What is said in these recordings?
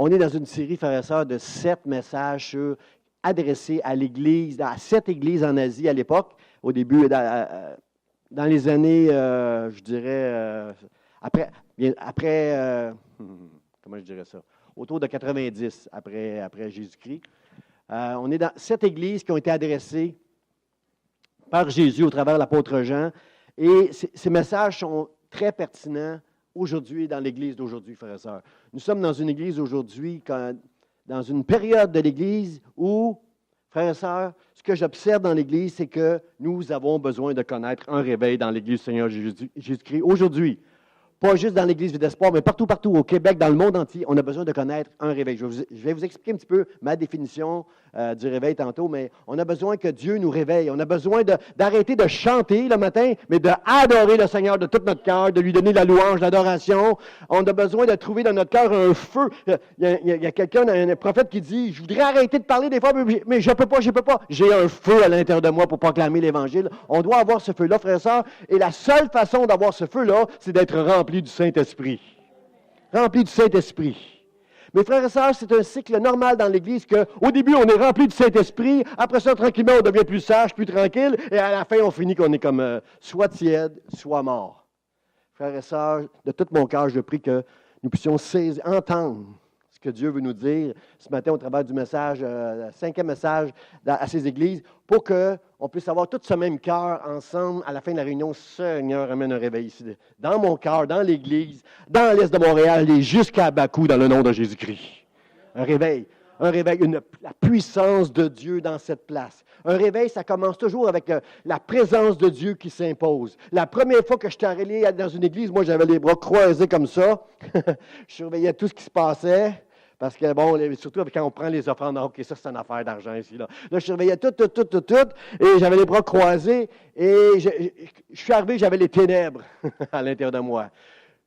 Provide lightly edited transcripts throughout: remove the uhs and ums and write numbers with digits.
On est dans une série, frères et sœurs, de 7 messages adressés à l'Église, à 7 églises en Asie à l'époque, au début, dans les années, je dirais, comment je dirais ça, autour de 90 après Jésus-Christ. On est dans 7 églises qui ont été adressées par Jésus au travers de l'apôtre Jean. Et ces messages sont très pertinents aujourd'hui dans l'Église d'aujourd'hui, frères et sœurs. Nous sommes dans une Église aujourd'hui, dans une période de l'Église où, frères et sœurs, ce que j'observe dans l'Église, c'est que nous avons besoin de connaître un réveil dans l'Église du Seigneur Jésus-Christ. Aujourd'hui, pas juste dans l'Église Vie d'Espoir, mais partout, au Québec, dans le monde entier, on a besoin de connaître un réveil. Je vais vous expliquer un petit peu ma définition du réveil tantôt, mais on a besoin que Dieu nous réveille. On a besoin d'arrêter de chanter le matin, mais d'adorer le Seigneur de tout notre cœur, de lui donner la louange, l'adoration. On a besoin de trouver dans notre cœur un feu. Il y a quelqu'un, un prophète qui dit, je voudrais arrêter de parler des fois, mais je ne peux pas. J'ai un feu à l'intérieur de moi pour proclamer l'Évangile. On doit avoir ce feu-là, frères et sœurs, et la seule façon d'avoir ce feu-là, c'est d'être rempli du Saint-Esprit. Rempli du Saint-Esprit. Mes frères et sœurs, c'est un cycle normal dans l'Église qu'au début, on est rempli du Saint-Esprit. Après ça, tranquillement, on devient plus sage, plus tranquille. Et à la fin, on finit qu'on est comme soit tiède, soit mort. Frères et sœurs, de tout mon cœur, je prie que nous puissions entendre ce que Dieu veut nous dire ce matin au travers du message, le 5e message à ces églises, pour qu'on puisse avoir tout ce même cœur ensemble à la fin de la réunion. Seigneur, amène un réveil ici, dans mon cœur, dans l'Église, dans l'Est de Montréal et jusqu'à Bakou, dans le nom de Jésus-Christ. Un réveil, la puissance de Dieu dans cette place. Un réveil, ça commence toujours avec la présence de Dieu qui s'impose. La première fois que je suis allé dans une église, moi, j'avais les bras croisés comme ça. Je surveillais tout ce qui se passait. Parce que, bon, surtout quand on prend les offrandes, OK, ça, c'est une affaire d'argent ici. Là, je surveillais tout, et j'avais les bras croisés, et je suis arrivé, j'avais les ténèbres à l'intérieur de moi.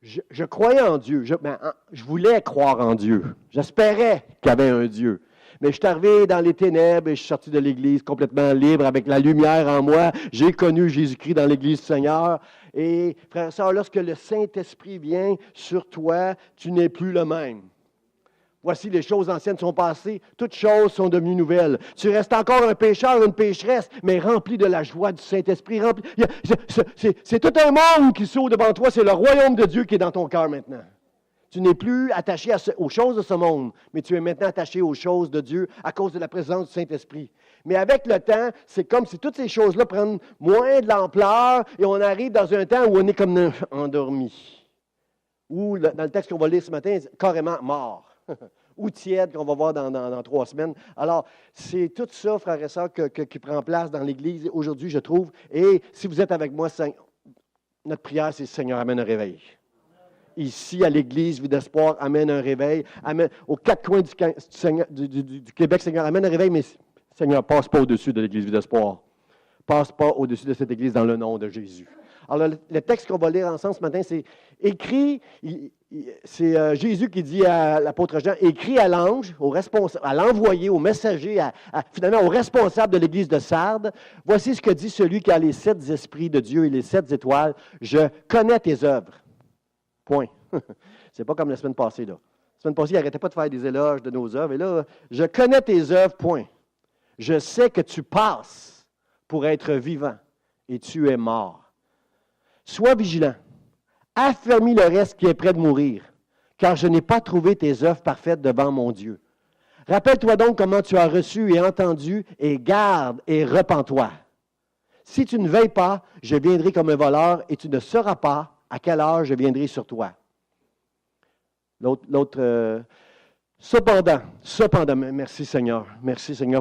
Je croyais en Dieu, je voulais croire en Dieu. J'espérais qu'il y avait un Dieu. Mais je suis arrivé dans les ténèbres et je suis sorti de l'Église complètement libre, avec la lumière en moi. J'ai connu Jésus-Christ dans l'Église du Seigneur. Et, frères et sœurs, lorsque le Saint-Esprit vient sur toi, tu n'es plus le même. Voici, les choses anciennes sont passées, toutes choses sont devenues nouvelles. Tu restes encore un pécheur, une pécheresse, mais rempli de la joie du Saint-Esprit. C'est tout un monde qui s'ouvre devant toi, c'est le royaume de Dieu qui est dans ton cœur maintenant. Tu n'es plus attaché aux choses de ce monde, mais tu es maintenant attaché aux choses de Dieu à cause de la présence du Saint-Esprit. Mais avec le temps, c'est comme si toutes ces choses-là prennent moins de l'ampleur et on arrive dans un temps où on est comme endormi. Ou, dans le texte qu'on va lire ce matin, carrément mort. Ou tiède, qu'on va voir dans 3 semaines. Alors, c'est tout ça, frères et sœurs, qui prend place dans l'Église aujourd'hui, je trouve. Et si vous êtes avec moi, notre prière, c'est Seigneur, amène un réveil. Ici, à l'Église, Vie d'Espoir, amène un réveil. Amène, aux 4 coins du Québec, Seigneur, amène un réveil, mais Seigneur, passe pas au-dessus de l'Église Vie d'Espoir. Passe pas au-dessus de cette Église dans le nom de Jésus. Alors, le texte qu'on va lire ensemble ce matin, c'est écrit, c'est Jésus qui dit à l'apôtre Jean, écrit à l'ange, à l'envoyé, au messager, finalement au responsable de l'église de Sardes, voici ce que dit celui qui a les 7 esprits de Dieu et les 7 étoiles, je connais tes œuvres. Point. C'est pas comme la semaine passée, là. La semaine passée, il n'arrêtait pas de faire des éloges de nos œuvres, et là, je connais tes œuvres, point. Je sais que tu passes pour être vivant, et tu es mort. Sois vigilant, affermis le reste qui est près de mourir, car je n'ai pas trouvé tes œuvres parfaites devant mon Dieu. Rappelle-toi donc comment tu as reçu et entendu, et garde et repens-toi. Si tu ne veilles pas, je viendrai comme un voleur, et tu ne sauras pas à quelle heure je viendrai sur toi. Cependant, merci Seigneur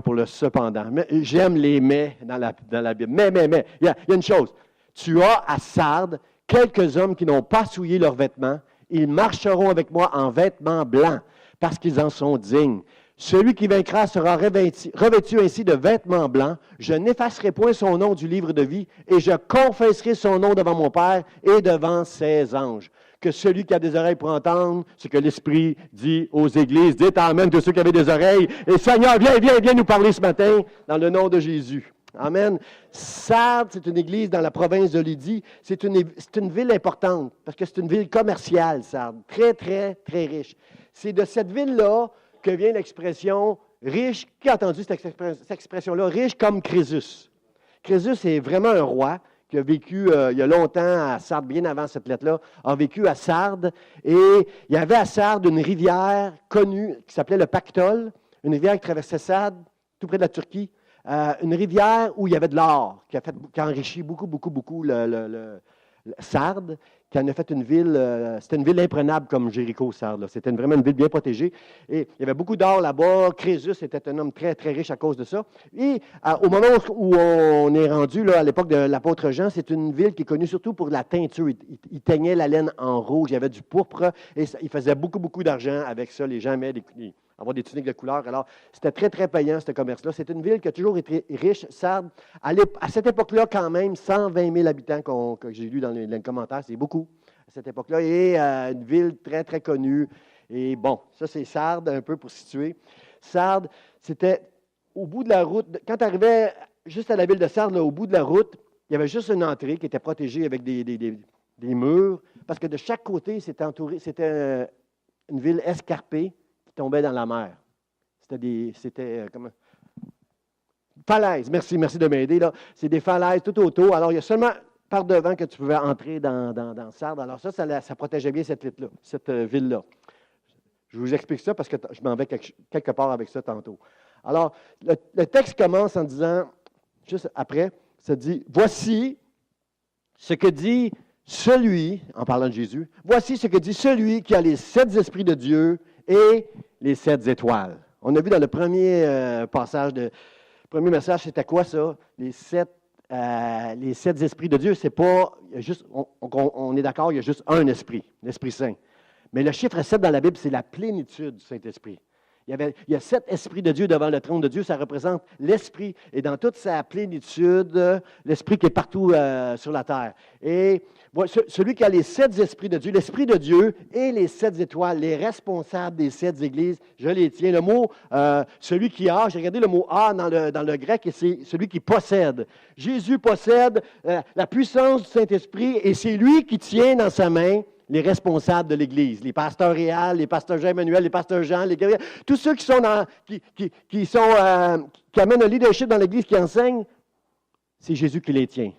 pour le cependant. J'aime les mais dans la Bible. Mais, il y a une chose. Tu as à Sardes quelques hommes qui n'ont pas souillé leurs vêtements. Ils marcheront avec moi en vêtements blancs, parce qu'ils en sont dignes. Celui qui vaincra sera revêtu ainsi de vêtements blancs. Je n'effacerai point son nom du livre de vie, et je confesserai son nom devant mon Père et devant ses anges. Que celui qui a des oreilles pour entendre ce que l'Esprit dit aux églises. Dites Amen de ceux qui avaient des oreilles. Et Seigneur, viens nous parler ce matin dans le nom de Jésus. Amen. Sardes, c'est une église dans la province de Lydie. C'est une ville importante parce que c'est une ville commerciale, Sardes. Très, très, très riche. C'est de cette ville-là que vient l'expression riche. Qui a entendu cette expression-là? Riche comme Crésus. Crésus est vraiment un roi qui a vécu il y a longtemps à Sardes, bien avant cette lettre-là, a vécu à Sardes. Et il y avait à Sardes une rivière connue qui s'appelait le Pactole, une rivière qui traversait Sardes, tout près de la Turquie. Une rivière où il y avait de l'or, qui a enrichi beaucoup, beaucoup, beaucoup le Sardes, qui en a fait une ville, c'était une ville imprenable comme Jéricho, Sardes. C'était vraiment une ville bien protégée. Et il y avait beaucoup d'or là-bas. Crésus était un homme très, très riche à cause de ça. Et au moment où on est rendu, là, à l'époque de l'apôtre Jean, c'est une ville qui est connue surtout pour la teinture. Il teignait la laine en rouge, il y avait du pourpre, et il faisait beaucoup, beaucoup d'argent avec ça. Les gens aimaient avoir des tuniques de couleur. Alors, c'était très, très payant, ce commerce-là. C'est une ville qui a toujours été riche. Sardes, à cette époque-là, quand même, 120 000 habitants que j'ai lu dans les commentaires, c'est beaucoup à cette époque-là. Et une ville très, très connue. Et bon, ça, c'est Sardes, un peu pour situer. Sardes, c'était au bout de la route. Quand tu arrivais juste à la ville de Sardes, là, au bout de la route, il y avait juste une entrée qui était protégée avec des murs, parce que de chaque côté, c'était entouré. C'était une ville escarpée tombait dans la mer. C'était comment? Falaises. Merci de m'aider. Là. C'est des falaises tout autour. Alors, il y a seulement par devant que tu pouvais entrer dans Sardes. Alors, ça protégeait bien cette ville-là. Je vous explique ça parce que je m'en vais quelque part avec ça tantôt. Alors, le texte commence en disant, juste après, ça dit, voici ce que dit celui, en parlant de Jésus, voici ce que dit celui qui a les 7 esprits de Dieu et les 7 étoiles. On a vu dans le premier premier message, c'était quoi ça? Les 7 esprits de Dieu, c'est pas juste, on est d'accord, il y a juste un esprit, l'Esprit Saint. Mais le chiffre 7 dans la Bible, c'est la plénitude du Saint-Esprit. Il y a 7 esprits de Dieu devant le trône de Dieu, ça représente l'Esprit, et dans toute sa plénitude, l'Esprit qui est partout sur la terre. Et celui qui a les 7 esprits de Dieu, l'Esprit de Dieu et les 7 étoiles, les responsables des 7 églises, je les tiens. Le mot, celui qui a, j'ai regardé le mot a dans le grec, et c'est celui qui possède. Jésus possède la puissance du Saint-Esprit, et c'est lui qui tient dans sa main les responsables de l'Église, les pasteurs Réal, les pasteurs Jean-Emmanuel, les pasteurs Jean, tous ceux qui amènent un leadership dans l'Église, qui enseignent, c'est Jésus qui les tient.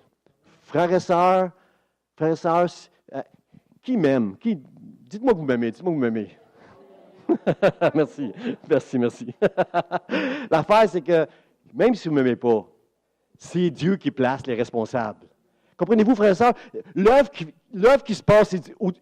Frères et sœurs, qui m'aime? Dites-moi que vous m'aimez, merci. L'affaire, c'est que même si vous ne m'aimez pas, c'est Dieu qui place les responsables. Comprenez-vous, frères et sœurs, l'œuvre qui se passe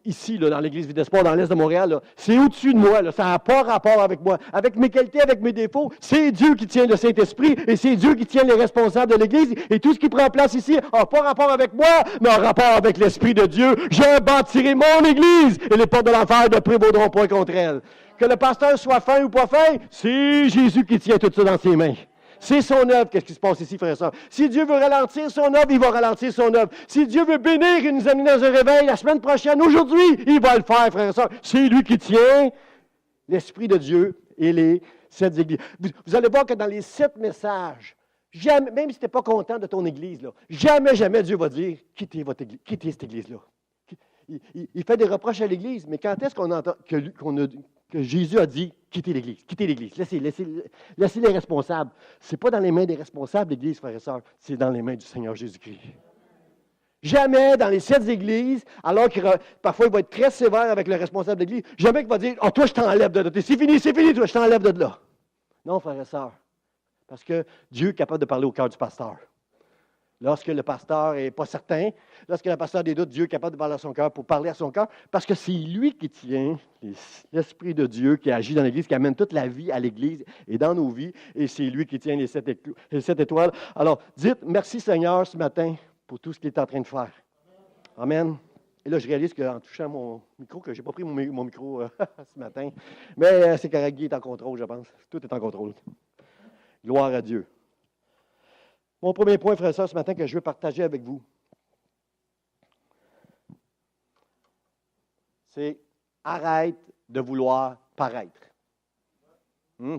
ici, là, dans l'Église Vie d'Espoir, dans l'Est de Montréal, là, c'est au-dessus de moi. Là, ça n'a pas rapport avec moi. Avec mes qualités, avec mes défauts, c'est Dieu qui tient le Saint-Esprit et c'est Dieu qui tient les responsables de l'Église. Et tout ce qui prend place ici n'a pas rapport avec moi, mais en rapport avec l'Esprit de Dieu. Je bâtirai mon Église et les portes de l'enfer ne prévaudront point contre elle. Que le pasteur soit fin ou pas fin, c'est Jésus qui tient tout ça dans ses mains. C'est son œuvre, qu'est-ce qui se passe ici, frères et sœurs. Si Dieu veut ralentir son œuvre, il va ralentir son œuvre. Si Dieu veut bénir et nous amener dans un réveil la semaine prochaine, aujourd'hui, il va le faire, frères et sœurs. C'est lui qui tient l'Esprit de Dieu et les 7 églises. Vous allez voir que dans les 7 messages, jamais, même si tu n'es pas content de ton église, là, jamais Dieu va dire « quittez cette église-là ». Il fait des reproches à l'Église, mais quand est-ce qu'on entend que Jésus a dit « quittez l'Église, laissez les responsables ». Ce n'est pas dans les mains des responsables, l'Église, frères et sœurs, c'est dans les mains du Seigneur Jésus-Christ. Jamais dans les 7 églises, alors que parfois il va être très sévère avec le responsable de l'Église, jamais qu'il va dire « oh, toi, je t'enlève de là, c'est fini, toi, je t'enlève de là ». Non, frères et sœurs, parce que Dieu est capable de parler au cœur du pasteur. Lorsque le pasteur n'est pas certain, lorsque le pasteur a des doutes, Dieu est capable de parler à son cœur pour parler à son cœur, parce que c'est lui qui tient l'Esprit de Dieu qui agit dans l'Église, qui amène toute la vie à l'Église et dans nos vies, et c'est lui qui tient les 7 étoiles. Alors, dites merci Seigneur ce matin pour tout ce qu'il est en train de faire. Amen. Et là, je réalise qu'en touchant mon micro, que je n'ai pas pris mon micro ce matin, mais c'est correct, Guy est en contrôle, je pense. Tout est en contrôle. Gloire à Dieu. Mon premier point, frère et sœurs, ce matin, que je veux partager avec vous, c'est arrête de vouloir paraître.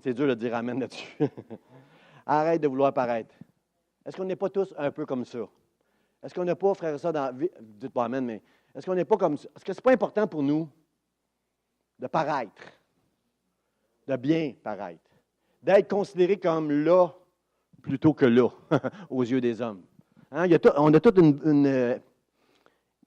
C'est dur de dire amen là-dessus. Arrête de vouloir paraître. Est-ce qu'on n'est pas tous un peu comme ça? Est-ce qu'on n'a pas, frère et sœurs, dites pas amen, mais est-ce qu'on n'est pas comme ça? Est-ce que ce n'est pas important pour nous de paraître, de bien paraître, d'être considéré comme là plutôt que là, aux yeux des hommes? Hein? On a toute une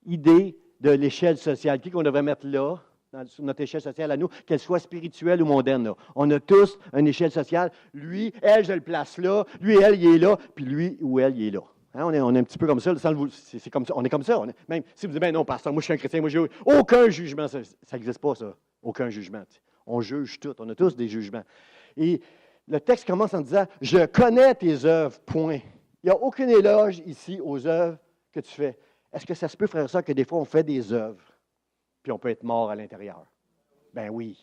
idée de l'échelle sociale. Qui qu'on devrait mettre là, sur notre échelle sociale à nous, qu'elle soit spirituelle ou mondaine. Là. On a tous une échelle sociale. Lui, elle, je le place là. Lui, elle, il est là. Puis lui ou elle, il est là. Hein, on est un petit peu comme ça. C'est comme ça. On est comme ça. Même si vous dites, ben non, pasteur, moi je suis un chrétien, moi j'ai aucun jugement. Ça n'existe pas, ça. Aucun jugement. On juge tout. On a tous des jugements. Et le texte commence en disant, je connais tes œuvres, point. Il n'y a aucun éloge ici aux œuvres que tu fais. Est-ce que ça se peut, frère et sœur, que des fois on fait des œuvres, puis on peut être mort à l'intérieur? Ben oui,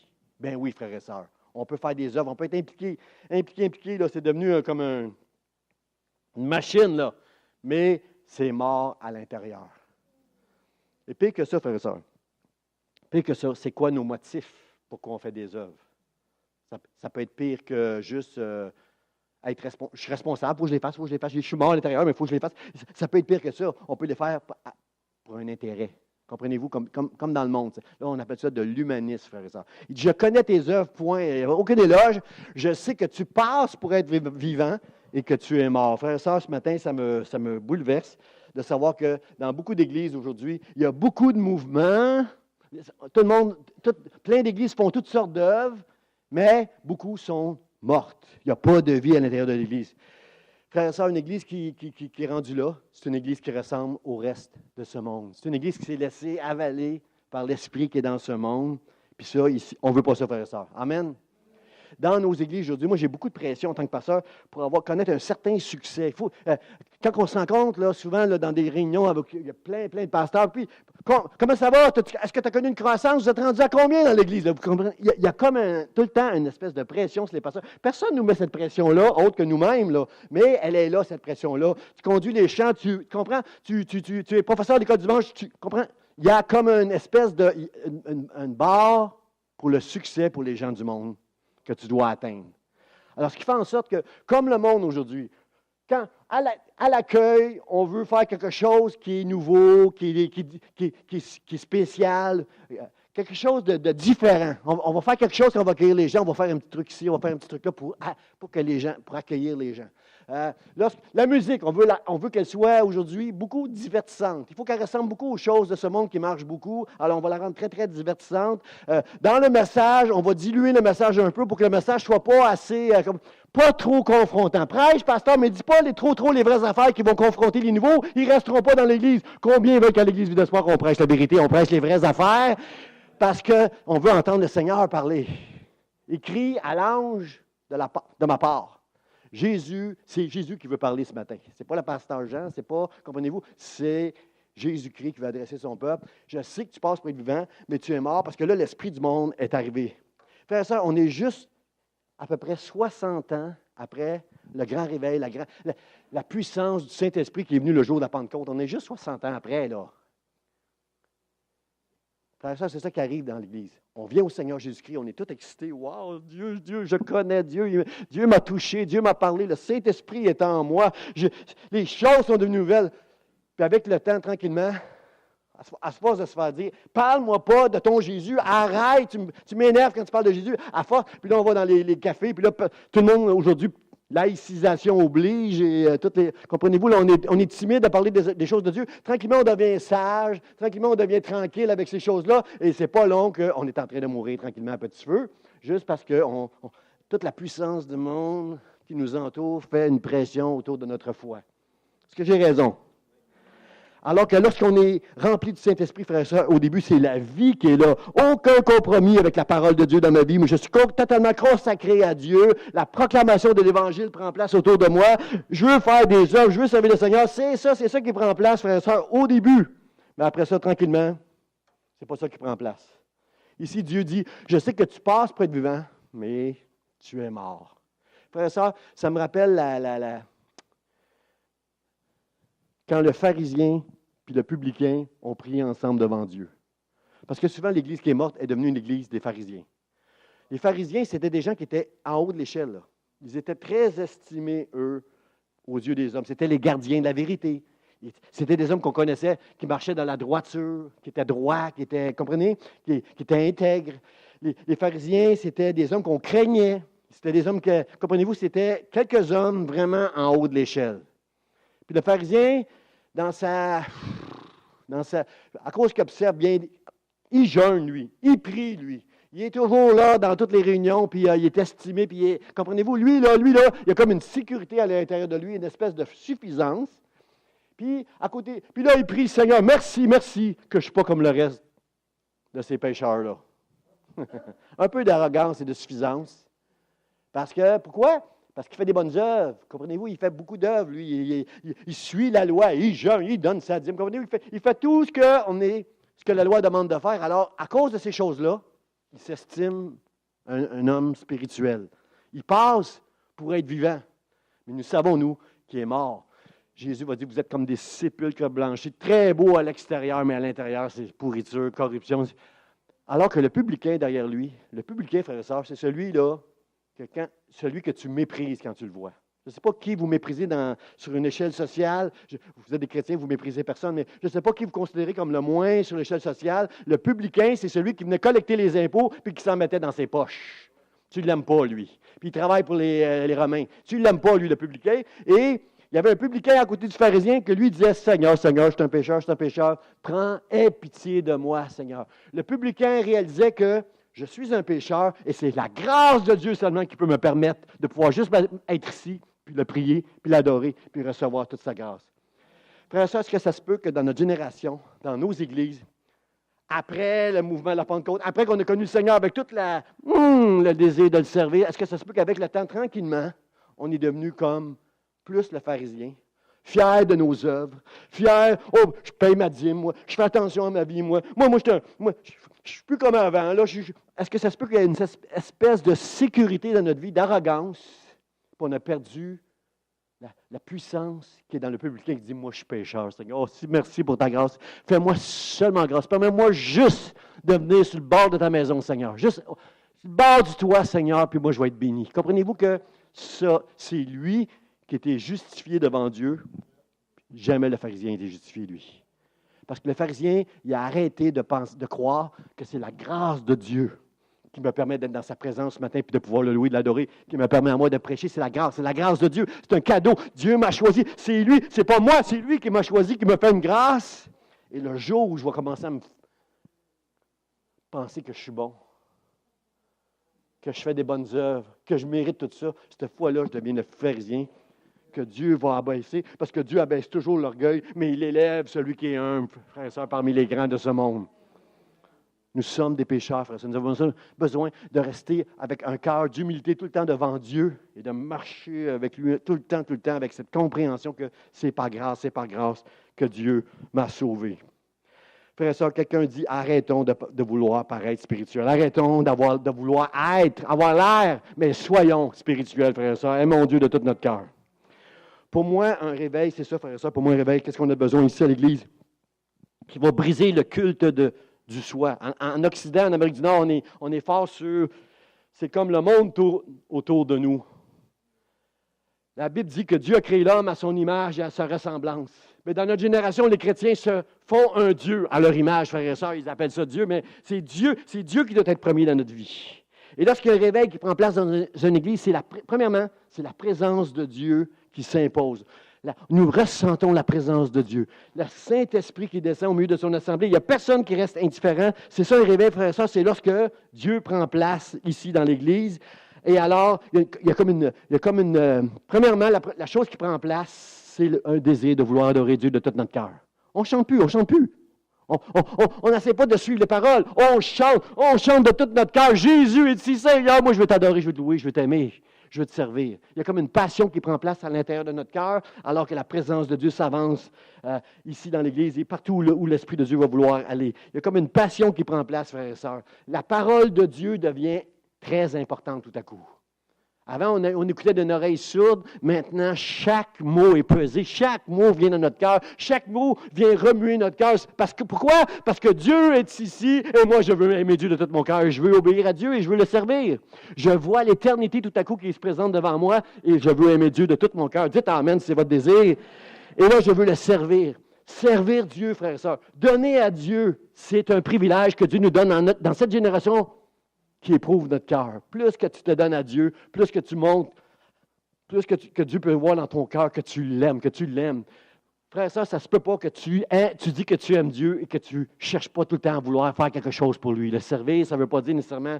frère et sœur. On peut faire des œuvres, on peut être impliqué, là, c'est devenu comme une machine, là. Mais c'est mort à l'intérieur. Et pire que ça, frère et sœur, pire que ça, c'est quoi nos motifs pour qu'on fait des œuvres? Ça peut être pire que juste je suis responsable, il faut que je les fasse, je suis mort à l'intérieur, mais il faut que je les fasse. Ça peut être pire que ça. On peut les faire pour un intérêt. Comprenez-vous, comme dans le monde. Là, on appelle ça de l'humanisme, frère et sœur. Il dit, je connais tes œuvres, point. Il n'y a aucun éloge. Je sais que tu passes pour être vivant et que tu es mort. Frère et sœur, ce matin, ça me bouleverse de savoir que dans beaucoup d'églises aujourd'hui, il y a beaucoup de mouvements. Tout le monde, plein d'églises font toutes sortes d'œuvres, mais beaucoup sont mortes. Il n'y a pas de vie à l'intérieur de l'Église. Frères et sœurs, une Église qui est rendue là, c'est une Église qui ressemble au reste de ce monde. C'est une Église qui s'est laissée avaler par l'Esprit qui est dans ce monde. Puis ça, ici, on ne veut pas ça, frères et sœurs. Amen. Dans nos églises aujourd'hui, moi, j'ai beaucoup de pression en tant que pasteur pour connaître un certain succès. Il faut, quand on se rencontre, là, souvent, là, dans des réunions, il y a plein de pasteurs, puis comment ça va? Est-ce que tu as connu une croissance? Vous êtes rendu à combien dans l'Église? Là? Il y a comme tout le temps une espèce de pression sur les pasteurs. Personne ne nous met cette pression-là, autre que nous-mêmes, là. Mais elle est là, cette pression-là. Tu conduis les chants, tu comprends? Tu es professeur d'école du dimanche, tu comprends? Il y a comme une espèce de une barre pour le succès pour les gens du monde que tu dois atteindre. Alors, ce qui fait en sorte que, comme le monde aujourd'hui, quand à l'accueil, on veut faire quelque chose qui est nouveau, qui est spécial, quelque chose de différent. On va faire quelque chose, on va accueillir les gens, on va faire un petit truc ici, on va faire un petit truc là pour accueillir les gens. La musique, on veut qu'elle soit aujourd'hui beaucoup divertissante. Il faut qu'elle ressemble beaucoup aux choses de ce monde qui marche beaucoup. Alors, on va la rendre très, très divertissante. Dans le message, on va diluer le message un peu pour que le message ne soit pas assez, pas trop confrontant. Prêche, pasteur, mais dis pas trop les vraies affaires qui vont confronter les nouveaux. Ils ne resteront pas dans l'Église. Combien veulent qu'à l'Église Vie d'Espoir on prêche la vérité, on prêche les vraies affaires? Parce qu'on veut entendre le Seigneur parler. Écrit à l'ange de ma part. C'est Jésus qui veut parler ce matin. Ce n'est pas le pasteur Jean, c'est pas, comprenez-vous, c'est Jésus-Christ qui va adresser son peuple. Je sais que tu passes pour être vivant, mais tu es mort parce que là, l'Esprit du monde est arrivé. Frères et sœurs, on est juste à peu près 60 ans après le grand réveil, la puissance du Saint-Esprit qui est venu le jour de la Pentecôte. On est juste 60 ans après, là. Frères et sœurs, c'est ça qui arrive dans l'Église. On vient au Seigneur Jésus-Christ, on est tout excités. Wow, Dieu, je connais Dieu. Dieu m'a touché, Dieu m'a parlé, le Saint-Esprit est en moi. Les choses sont devenues nouvelles. Puis avec le temps, tranquillement, à force de se faire dire, parle-moi pas de ton Jésus, arrête, tu m'énerves quand tu parles de Jésus. À force, puis là, on va dans les cafés, puis là, tout le monde aujourd'hui, laïcisation oblige, et comprenez-vous, là, on est timide à parler des choses de Dieu. Tranquillement, on devient sage, tranquillement, on devient tranquille avec ces choses-là, et c'est pas long qu'on est en train de mourir tranquillement à petit feu, juste parce que toute la puissance du monde qui nous entoure fait une pression autour de notre foi. Est-ce que j'ai raison? Alors que lorsqu'on est rempli du Saint-Esprit, frères et sœurs, au début, c'est la vie qui est là. Aucun compromis avec la parole de Dieu dans ma vie. Moi, je suis totalement consacré à Dieu. La proclamation de l'Évangile prend place autour de moi. Je veux faire des œuvres, je veux servir le Seigneur. C'est ça qui prend place, frères et sœurs, au début. Mais après ça, tranquillement, c'est pas ça qui prend place. Ici, Dieu dit, je sais que tu passes pour être vivant, mais tu es mort. Frères et sœurs, ça me rappelle quand le pharisien puis le publicain ont prié ensemble devant Dieu. Parce que souvent, l'Église qui est morte est devenue une Église des pharisiens. Les pharisiens, c'était des gens qui étaient en haut de l'échelle. Là. Ils étaient très estimés, eux, aux yeux des hommes. C'était les gardiens de la vérité. C'était des hommes qu'on connaissait, qui marchaient dans la droiture, qui étaient droits, qui étaient, comprenez, qui étaient intègres. Les pharisiens, c'était des hommes qu'on craignait. C'était des hommes que, comprenez-vous, c'était quelques hommes vraiment en haut de l'échelle. Puis le pharisien, à cause qu'il observe bien, il jeûne, lui, il prie, lui. Il est toujours là dans toutes les réunions, puis il est estimé, puis comprenez-vous, lui, là, il y a comme une sécurité à l'intérieur de lui, une espèce de suffisance. Puis, à côté, puis là, il prie, Seigneur, merci, merci, que je ne suis pas comme le reste de ces pécheurs-là. Un peu d'arrogance et de suffisance. Parce que, pourquoi? Parce qu'il fait des bonnes œuvres. Comprenez-vous, il fait beaucoup d'œuvres, lui. Il suit la loi, il jeûne, il donne sa dîme. Comprenez-vous, il fait tout ce que la loi demande de faire. Alors, à cause de ces choses-là, il s'estime un homme spirituel. Il passe pour être vivant. Mais nous savons, nous, qu'il est mort. Jésus va dire, vous êtes comme des sépulcres blanchis, très beaux à l'extérieur, mais à l'intérieur, c'est pourriture, corruption. Alors que le publicain derrière lui, le publicain, frères et sœurs, c'est celui-là, celui que tu méprises quand tu le vois. Je ne sais pas qui vous méprisez sur une échelle sociale. Vous êtes des chrétiens, vous ne méprisez personne, mais je ne sais pas qui vous considérez comme le moins sur l'échelle sociale. Le publicain, c'est celui qui venait collecter les impôts puis qui s'en mettait dans ses poches. Tu ne l'aimes pas, lui. Puis il travaille pour les Romains. Tu ne l'aimes pas, lui, le publicain. Et il y avait un publicain à côté du pharisien que lui disait, Seigneur, Seigneur, je suis un pécheur, aie pitié de moi, Seigneur. Le publicain réalisait que je suis un pécheur et c'est la grâce de Dieu seulement qui peut me permettre de pouvoir juste être ici, puis le prier, puis l'adorer, puis recevoir toute sa grâce. Frère et sœurs, est-ce que ça se peut que dans notre génération, dans nos églises, après le mouvement de la Pentecôte, après qu'on a connu le Seigneur avec tout le désir de le servir, est-ce que ça se peut qu'avec le temps, tranquillement, on est devenu comme plus le pharisien, fier de nos œuvres, fier, je paye ma dîme, moi, je fais attention à ma vie, moi, je suis plus comme avant. Là, est-ce que ça se peut qu'il y ait une espèce de sécurité dans notre vie, d'arrogance, puis on a perdu la puissance qui est dans le publicain qui dit, moi, je suis pécheur, Seigneur. Oh, merci pour ta grâce. Fais-moi seulement grâce. Permets-moi juste de venir sur le bord de ta maison, Seigneur. Juste sur le bord du toit, Seigneur, puis moi, je vais être béni. Comprenez-vous que ça, c'est lui qui était justifié devant Dieu. Jamais le pharisien n'était justifié, lui. Parce que le pharisien, il a arrêté de croire que c'est la grâce de Dieu qui me permet d'être dans sa présence ce matin et de pouvoir le louer, de l'adorer, qui me permet à moi de prêcher. C'est la grâce de Dieu. C'est un cadeau. Dieu m'a choisi. C'est lui, c'est pas moi, c'est lui qui m'a choisi, qui me fait une grâce. Et le jour où je vais commencer à me penser que je suis bon, que je fais des bonnes œuvres, que je mérite tout ça, cette fois-là, je deviens le pharisien que Dieu va abaisser, parce que Dieu abaisse toujours l'orgueil, mais il élève celui qui est humble, frère et sœur, parmi les grands de ce monde. Nous sommes des pécheurs, frère et sœur. Nous avons besoin de rester avec un cœur d'humilité tout le temps devant Dieu et de marcher avec lui tout le temps, avec cette compréhension que c'est par grâce que Dieu m'a sauvé. Frère et sœur, quelqu'un dit, arrêtons de vouloir paraître spirituel. Arrêtons de vouloir avoir l'air, mais soyons spirituels, frère et sœur. Aimons Dieu de tout notre cœur. Pour moi, un réveil, c'est ça, frère et sœur, pour moi, un réveil, qu'est-ce qu'on a besoin ici à l'Église? Qui va briser le culte du soi. En Occident, en Amérique du Nord, on est fort sur, c'est comme le monde autour de nous. La Bible dit que Dieu a créé l'homme à son image et à sa ressemblance. Mais dans notre génération, les chrétiens se font un Dieu à leur image, frères et sœurs. Ils appellent ça Dieu, mais c'est Dieu qui doit être premier dans notre vie. Et lorsqu'il y a un réveil qui prend place dans une église, premièrement, c'est la présence de Dieu qui s'impose. Nous ressentons la présence de Dieu. Le Saint-Esprit qui descend au milieu de son assemblée. Il n'y a personne qui reste indifférent. C'est ça le réveil, frères et sœurs, c'est lorsque Dieu prend place ici dans l'Église. Et alors, il y a comme une premièrement, la chose qui prend place, c'est un désir de vouloir adorer Dieu de tout notre cœur. On ne chante plus. On n'essaie pas de suivre les paroles. On chante de tout notre cœur. Jésus est ici, Seigneur, moi je veux t'adorer, je veux te louer, je veux t'aimer. Je veux te servir. Il y a comme une passion qui prend place à l'intérieur de notre cœur, alors que la présence de Dieu s'avance ici dans l'Église et partout où l'Esprit de Dieu va vouloir aller. Il y a comme une passion qui prend place, frères et sœurs. La parole de Dieu devient très importante tout à coup. Avant, on écoutait d'une oreille sourde. Maintenant, chaque mot est pesé. Chaque mot vient dans notre cœur. Chaque mot vient remuer notre cœur. Pourquoi? Parce que Dieu est ici et moi, je veux aimer Dieu de tout mon cœur. Je veux obéir à Dieu et je veux le servir. Je vois l'éternité tout à coup qui se présente devant moi et je veux aimer Dieu de tout mon cœur. Dites Amen si c'est votre désir. Et là, je veux le servir. Servir Dieu, frères et sœurs. Donner à Dieu, c'est un privilège que Dieu nous donne dans cette génération qui éprouve notre cœur. Plus que tu te donnes à Dieu, plus que tu montes, plus que Dieu peut voir dans ton cœur que tu l'aimes, Frère et sœur, ça ne se peut pas que tu dis que tu aimes Dieu et que tu ne cherches pas tout le temps à vouloir faire quelque chose pour lui. Le servir, ça ne veut pas dire nécessairement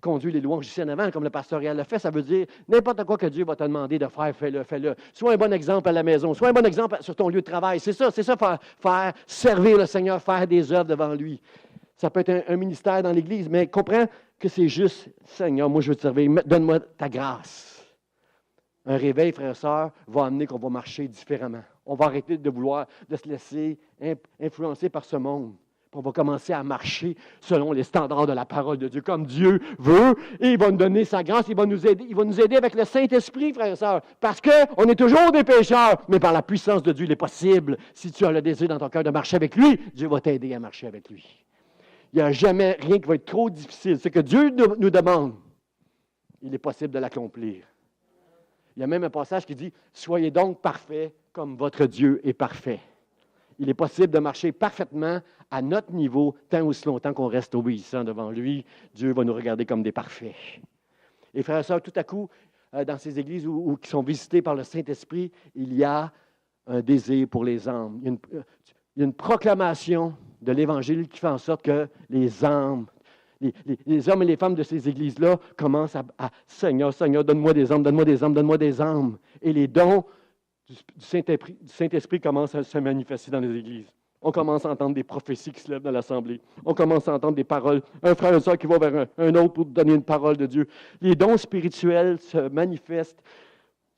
conduire les louanges ici en avant, comme le pasteur Réal le fait. Ça veut dire n'importe quoi que Dieu va te demander de faire, fais-le, fais-le. Sois un bon exemple à la maison, sois un bon exemple sur ton lieu de travail. C'est ça, faire servir le Seigneur, faire des œuvres devant lui. Ça peut être un ministère dans l'Église, mais comprends que c'est juste, Seigneur, moi je veux te servir, donne-moi ta grâce. Un réveil, frères et sœurs, va amener qu'on va marcher différemment. On va arrêter de se laisser influencer par ce monde. Puis on va commencer à marcher selon les standards de la parole de Dieu, comme Dieu veut, et il va nous donner sa grâce, il va nous aider avec le Saint-Esprit, frères et sœurs, parce qu'on est toujours des pécheurs, mais par la puissance de Dieu, il est possible, si tu as le désir dans ton cœur de marcher avec lui, Dieu va t'aider à marcher avec lui. Il n'y a jamais rien qui va être trop difficile. Ce que Dieu nous demande, il est possible de l'accomplir. Il y a même un passage qui dit « Soyez donc parfaits comme votre Dieu est parfait ». Il est possible de marcher parfaitement à notre niveau tant aussi longtemps qu'on reste obéissant devant lui. Dieu va nous regarder comme des parfaits. Et frères et sœurs, tout à coup, dans ces églises qui sont visitées par le Saint-Esprit, il y a un désir pour les âmes. Il y a une proclamation de l'Évangile qui fait en sorte que les âmes, les hommes et les femmes de ces églises-là commencent à Seigneur, Seigneur, donne-moi des âmes, donne-moi des âmes, donne-moi des âmes. Et les dons du Saint-Esprit commencent à se manifester dans les églises. On commence à entendre des prophéties qui se lèvent dans l'assemblée. On commence à entendre des paroles. Un frère et une sœur qui va vers un autre pour donner une parole de Dieu. Les dons spirituels se manifestent.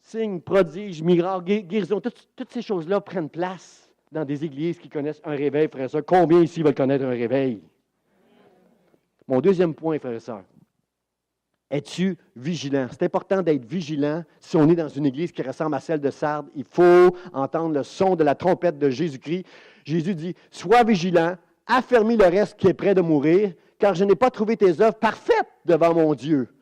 Signes, prodiges, miracles, guérisons, toutes ces choses-là prennent place dans des églises qui connaissent un réveil, frères et sœurs. Combien ici veulent connaître un réveil? Mon deuxième point, frères et sœurs. Es-tu vigilant? C'est important d'être vigilant. Si on est dans une église qui ressemble à celle de Sardes, il faut entendre le son de la trompette de Jésus-Christ. Jésus dit, « Sois vigilant, affermis le reste qui est près de mourir, car je n'ai pas trouvé tes œuvres parfaites devant mon Dieu.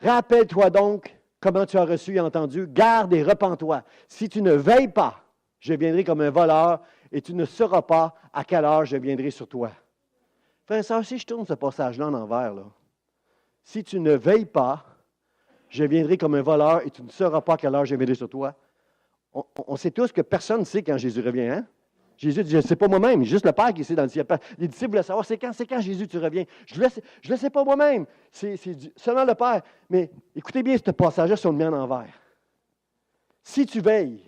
Rappelle-toi donc comment tu as reçu et entendu, garde et repens-toi. Si tu ne veilles pas, je viendrai comme un voleur et tu ne sauras pas à quelle heure je viendrai sur toi. » Frère et sœur, si je tourne ce passage-là en envers, là, si tu ne veilles pas, je viendrai comme un voleur et tu ne sauras pas à quelle heure je viendrai sur toi. On sait tous que personne ne sait quand Jésus revient. Hein? Jésus dit, je ne sais pas moi-même, juste le Père qui sait dans le ciel. Les disciples voulaient savoir, c'est quand Jésus tu reviens. Je ne le sais pas moi-même, c'est seulement le Père. Mais écoutez bien ce passage-là si on le met en envers. Si tu veilles,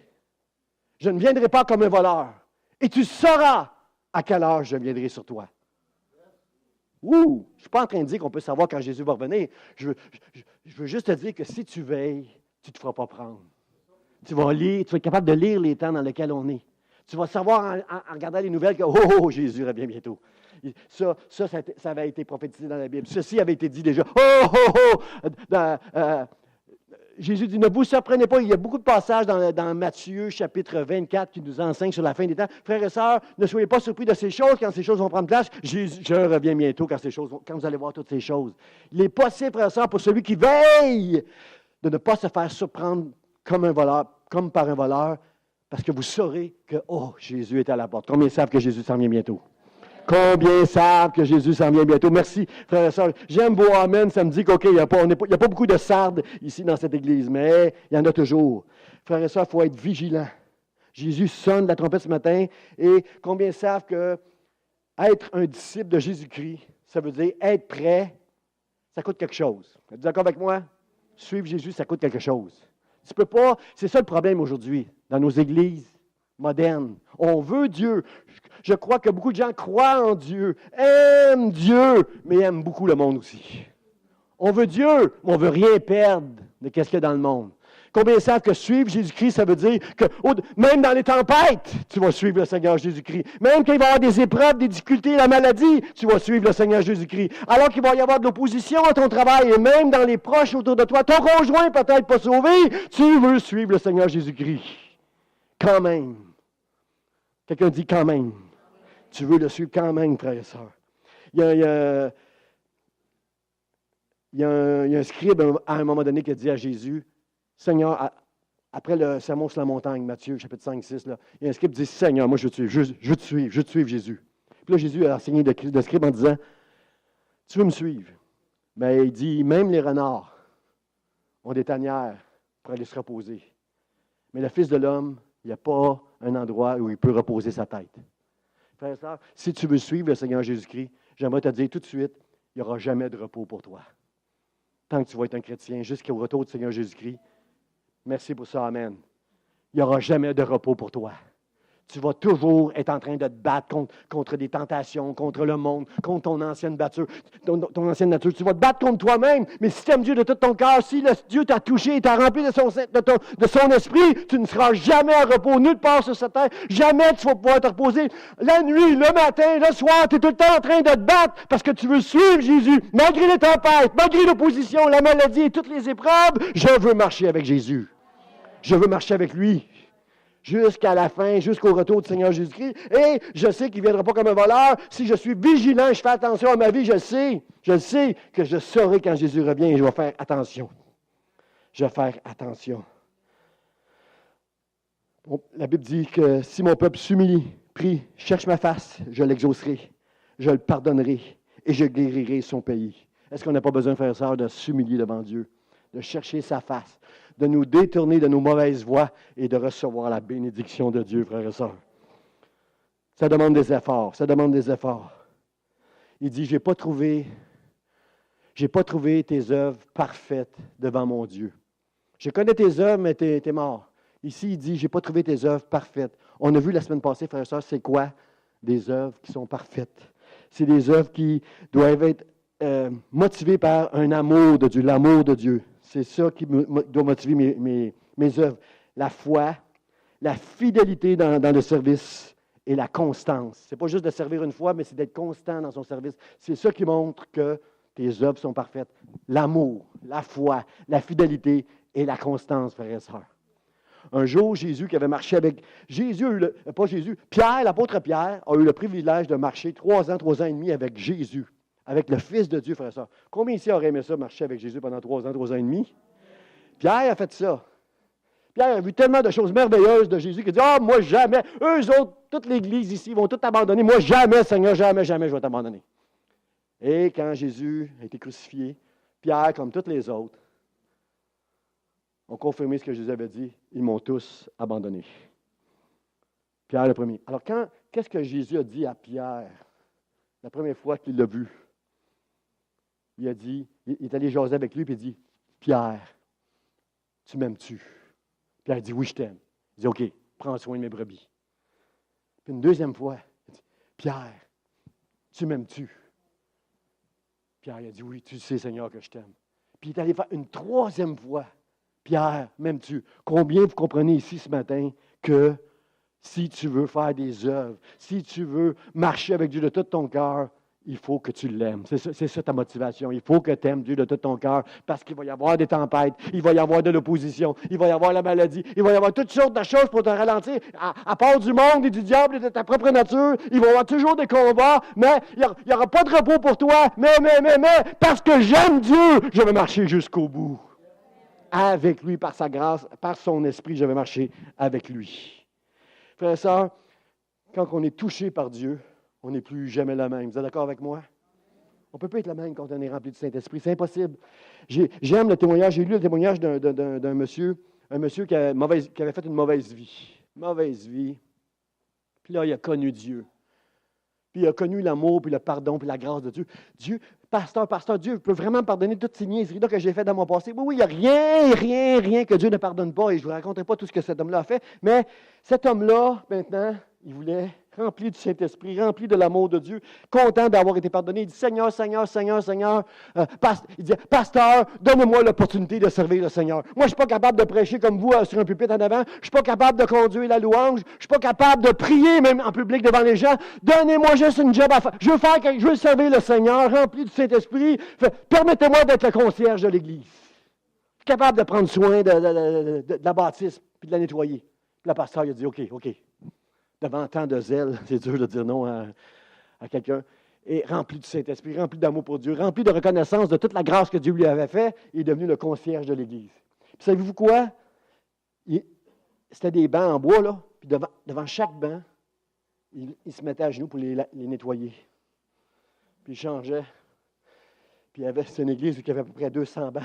je ne viendrai pas comme un voleur et tu sauras à quelle heure je viendrai sur toi. Je ne suis pas en train de dire qu'on peut savoir quand Jésus va revenir. Je veux juste te dire que si tu veilles, tu ne te feras pas prendre. Tu vas être capable de lire les temps dans lesquels on est. Tu vas savoir en regardant les nouvelles que Jésus revient bientôt. Ça avait été prophétisé dans la Bible. Ceci avait été dit déjà. Jésus dit, ne vous surprenez pas, il y a beaucoup de passages dans Matthieu, chapitre 24, qui nous enseignent sur la fin des temps. Frères et sœurs, ne soyez pas surpris de ces choses quand ces choses vont prendre place. Je reviens bientôt quand vous allez voir toutes ces choses. Il est possible, frères et sœurs, pour celui qui veille, de ne pas se faire surprendre comme un voleur, comme par un voleur, parce que vous saurez que, Jésus est à la porte. Combien savent que Jésus s'en vient bientôt? Combien savent que Jésus s'en vient bientôt? Merci, frères et sœurs. J'aime vos amen. Ça me dit qu'il n'y a pas beaucoup de sardes ici dans cette église, mais il y en a toujours. Frères et sœurs, il faut être vigilant. Jésus sonne la trompette ce matin et combien savent que être un disciple de Jésus-Christ, ça veut dire être prêt, ça coûte quelque chose. Êtes-vous d'accord avec moi? Suivre Jésus, ça coûte quelque chose. Tu peux pas, c'est ça le problème aujourd'hui dans nos églises modernes. On veut Dieu. Je crois que beaucoup de gens croient en Dieu, aiment Dieu, mais aiment beaucoup le monde aussi. On veut Dieu, mais on ne veut rien perdre de ce qu'il y a dans le monde. Combien savent que suivre Jésus-Christ, ça veut dire que même dans les tempêtes, tu vas suivre le Seigneur Jésus-Christ. Même quand il va y avoir des épreuves, des difficultés, la maladie, tu vas suivre le Seigneur Jésus-Christ. Alors qu'il va y avoir de l'opposition à ton travail et même dans les proches autour de toi, ton conjoint peut-être pas sauvé, tu veux suivre le Seigneur Jésus-Christ. Quand même. Quelqu'un dit quand même. Tu veux le suivre quand même, frères et sœurs. Il y a un scribe à un moment donné qui a dit à Jésus, Seigneur, après le sermon sur la montagne, Matthieu, chapitre 5, 6, là, il y a un scribe qui dit, Seigneur, moi je veux te suivre, je veux te suivre Jésus. Puis là, Jésus a enseigné de scribe en disant, tu veux me suivre? Mais il dit, même les renards ont des tanières pour aller se reposer. Mais le Fils de l'homme, il n'y a pas un endroit où il peut reposer sa tête. Frère et sœur, si tu veux suivre le Seigneur Jésus-Christ, j'aimerais te dire tout de suite, il n'y aura jamais de repos pour toi. Tant que tu vas être un chrétien, jusqu'au retour du Seigneur Jésus-Christ, merci pour ça, amen. Il n'y aura jamais de repos pour toi. Tu vas toujours être en train de te battre contre des tentations, contre le monde, contre ton ancienne nature, ton ancienne nature. Tu vas te battre contre toi-même, mais si tu aimes Dieu de tout ton cœur, si Dieu t'a touché et t'a rempli de son esprit, tu ne seras jamais à repos, nulle part sur cette terre. Jamais tu vas pouvoir te reposer. La nuit, le matin, le soir, tu es tout le temps en train de te battre parce que tu veux suivre Jésus. Malgré les tempêtes, malgré l'opposition, la maladie et toutes les épreuves, je veux marcher avec Jésus. Je veux marcher avec lui. Jusqu'à la fin, jusqu'au retour du Seigneur Jésus-Christ. Et je sais qu'il ne viendra pas comme un voleur. Si je suis vigilant, je fais attention à ma vie, je sais que je saurai quand Jésus revient et je vais faire attention. Je vais faire attention. La Bible dit que si mon peuple s'humilie, prie, cherche ma face, je l'exaucerai, je le pardonnerai et je guérirai son pays. Est-ce qu'on n'a pas besoin, frères et sœurs, de s'humilier devant Dieu, de chercher sa face, de nous détourner de nos mauvaises voies et de recevoir la bénédiction de Dieu, frères et sœurs? Ça demande des efforts, ça demande des efforts. Il dit, j'ai pas trouvé tes œuvres parfaites devant mon Dieu. Je connais tes œuvres, mais tu es mort. Ici, il dit, j'ai pas trouvé tes œuvres parfaites. On a vu la semaine passée, frères et sœurs, c'est quoi des œuvres qui sont parfaites? C'est des œuvres qui doivent être motivées par un amour de Dieu, l'amour de Dieu. C'est ça qui doit motiver mes œuvres. La foi, la fidélité dans le service et la constance. Ce n'est pas juste de servir une fois, mais c'est d'être constant dans son service. C'est ça qui montre que tes œuvres sont parfaites. L'amour, la foi, la fidélité et la constance, frères et sœurs. Un jour, Jésus qui avait marché avec... Pierre, l'apôtre Pierre, a eu le privilège de marcher 3 ans et demi avec Jésus. Avec le Fils de Dieu, frère et sœur. Combien ici auraient aimé ça, marcher avec Jésus pendant 3 ans et demi? Pierre a fait ça. Pierre a vu tellement de choses merveilleuses de Jésus qu'il dit, « moi, jamais. Eux autres, toute l'Église ici, vont tout abandonner. Moi, jamais, Seigneur, jamais, jamais, je vais t'abandonner. » Et quand Jésus a été crucifié, Pierre, comme tous les autres, ont confirmé ce que Jésus avait dit. Ils m'ont tous abandonné. Pierre le premier. Alors, qu'est-ce que Jésus a dit à Pierre la première fois qu'il l'a vu? Il a dit, il est allé jaser avec lui, puis il dit, « Pierre, tu m'aimes-tu? » Pierre a dit, « Oui, je t'aime. » Il dit, « OK, prends soin de mes brebis. » Puis une deuxième fois, il dit, « Pierre, tu m'aimes-tu? » Pierre a dit, « Oui, tu sais, Seigneur, que je t'aime. » Puis il est allé faire une troisième fois, « Pierre, m'aimes-tu? » Combien vous comprenez ici ce matin que si tu veux faire des œuvres, si tu veux marcher avec Dieu de tout ton cœur, il faut que tu l'aimes. C'est ça ta motivation. Il faut que tu aimes Dieu de tout ton cœur parce qu'il va y avoir des tempêtes, il va y avoir de l'opposition, il va y avoir la maladie, il va y avoir toutes sortes de choses pour te ralentir. À part du monde et du diable et de ta propre nature, il va y avoir toujours des combats, mais il n'y aura pas de repos pour toi. Mais, parce que j'aime Dieu, je vais marcher jusqu'au bout. Avec lui, par sa grâce, par son esprit, je vais marcher avec lui. Frères et sœurs, quand on est touché par Dieu, on n'est plus jamais la même. Vous êtes d'accord avec moi? On ne peut pas être la même quand on est rempli du Saint-Esprit. C'est impossible. J'aime le témoignage. J'ai lu le témoignage d'un monsieur, qui avait fait une mauvaise vie. Mauvaise vie. Puis là, il a connu Dieu. Puis il a connu l'amour, puis le pardon, puis la grâce de Dieu. Dieu, pasteur, Dieu peut vraiment me pardonner toutes ces niaiseries-là que j'ai faites dans mon passé. Oui, il n'y a rien que Dieu ne pardonne pas. Et je ne vous raconterai pas tout ce que cet homme-là a fait. Mais cet homme-là, maintenant, Il voulait, rempli du Saint-Esprit, rempli de l'amour de Dieu, content d'avoir été pardonné. Il dit, Seigneur, Seigneur, Seigneur, Seigneur. Il dit, Pasteur, donne-moi l'opportunité de servir le Seigneur. Moi, je ne suis pas capable de prêcher comme vous sur un pupitre en avant. Je ne suis pas capable de conduire la louange. Je ne suis pas capable de prier même en public devant les gens. Donnez-moi juste une job à faire. Je veux servir le Seigneur, rempli du Saint-Esprit. Permettez-moi d'être le concierge de l'Église. Je suis capable de prendre soin de la bâtisse puis de la nettoyer. Puis le pasteur, il a dit, OK. Devant tant de zèle, c'est dur de dire non à quelqu'un. Et rempli du Saint-Esprit, rempli d'amour pour Dieu, rempli de reconnaissance de toute la grâce que Dieu lui avait faite, il est devenu le concierge de l'Église. Puis savez-vous quoi? C'était des bancs en bois, là. Puis devant chaque banc, il se mettait à genoux pour les nettoyer. Puis il changeait. Puis c'est une église qui avait à peu près 200 bancs.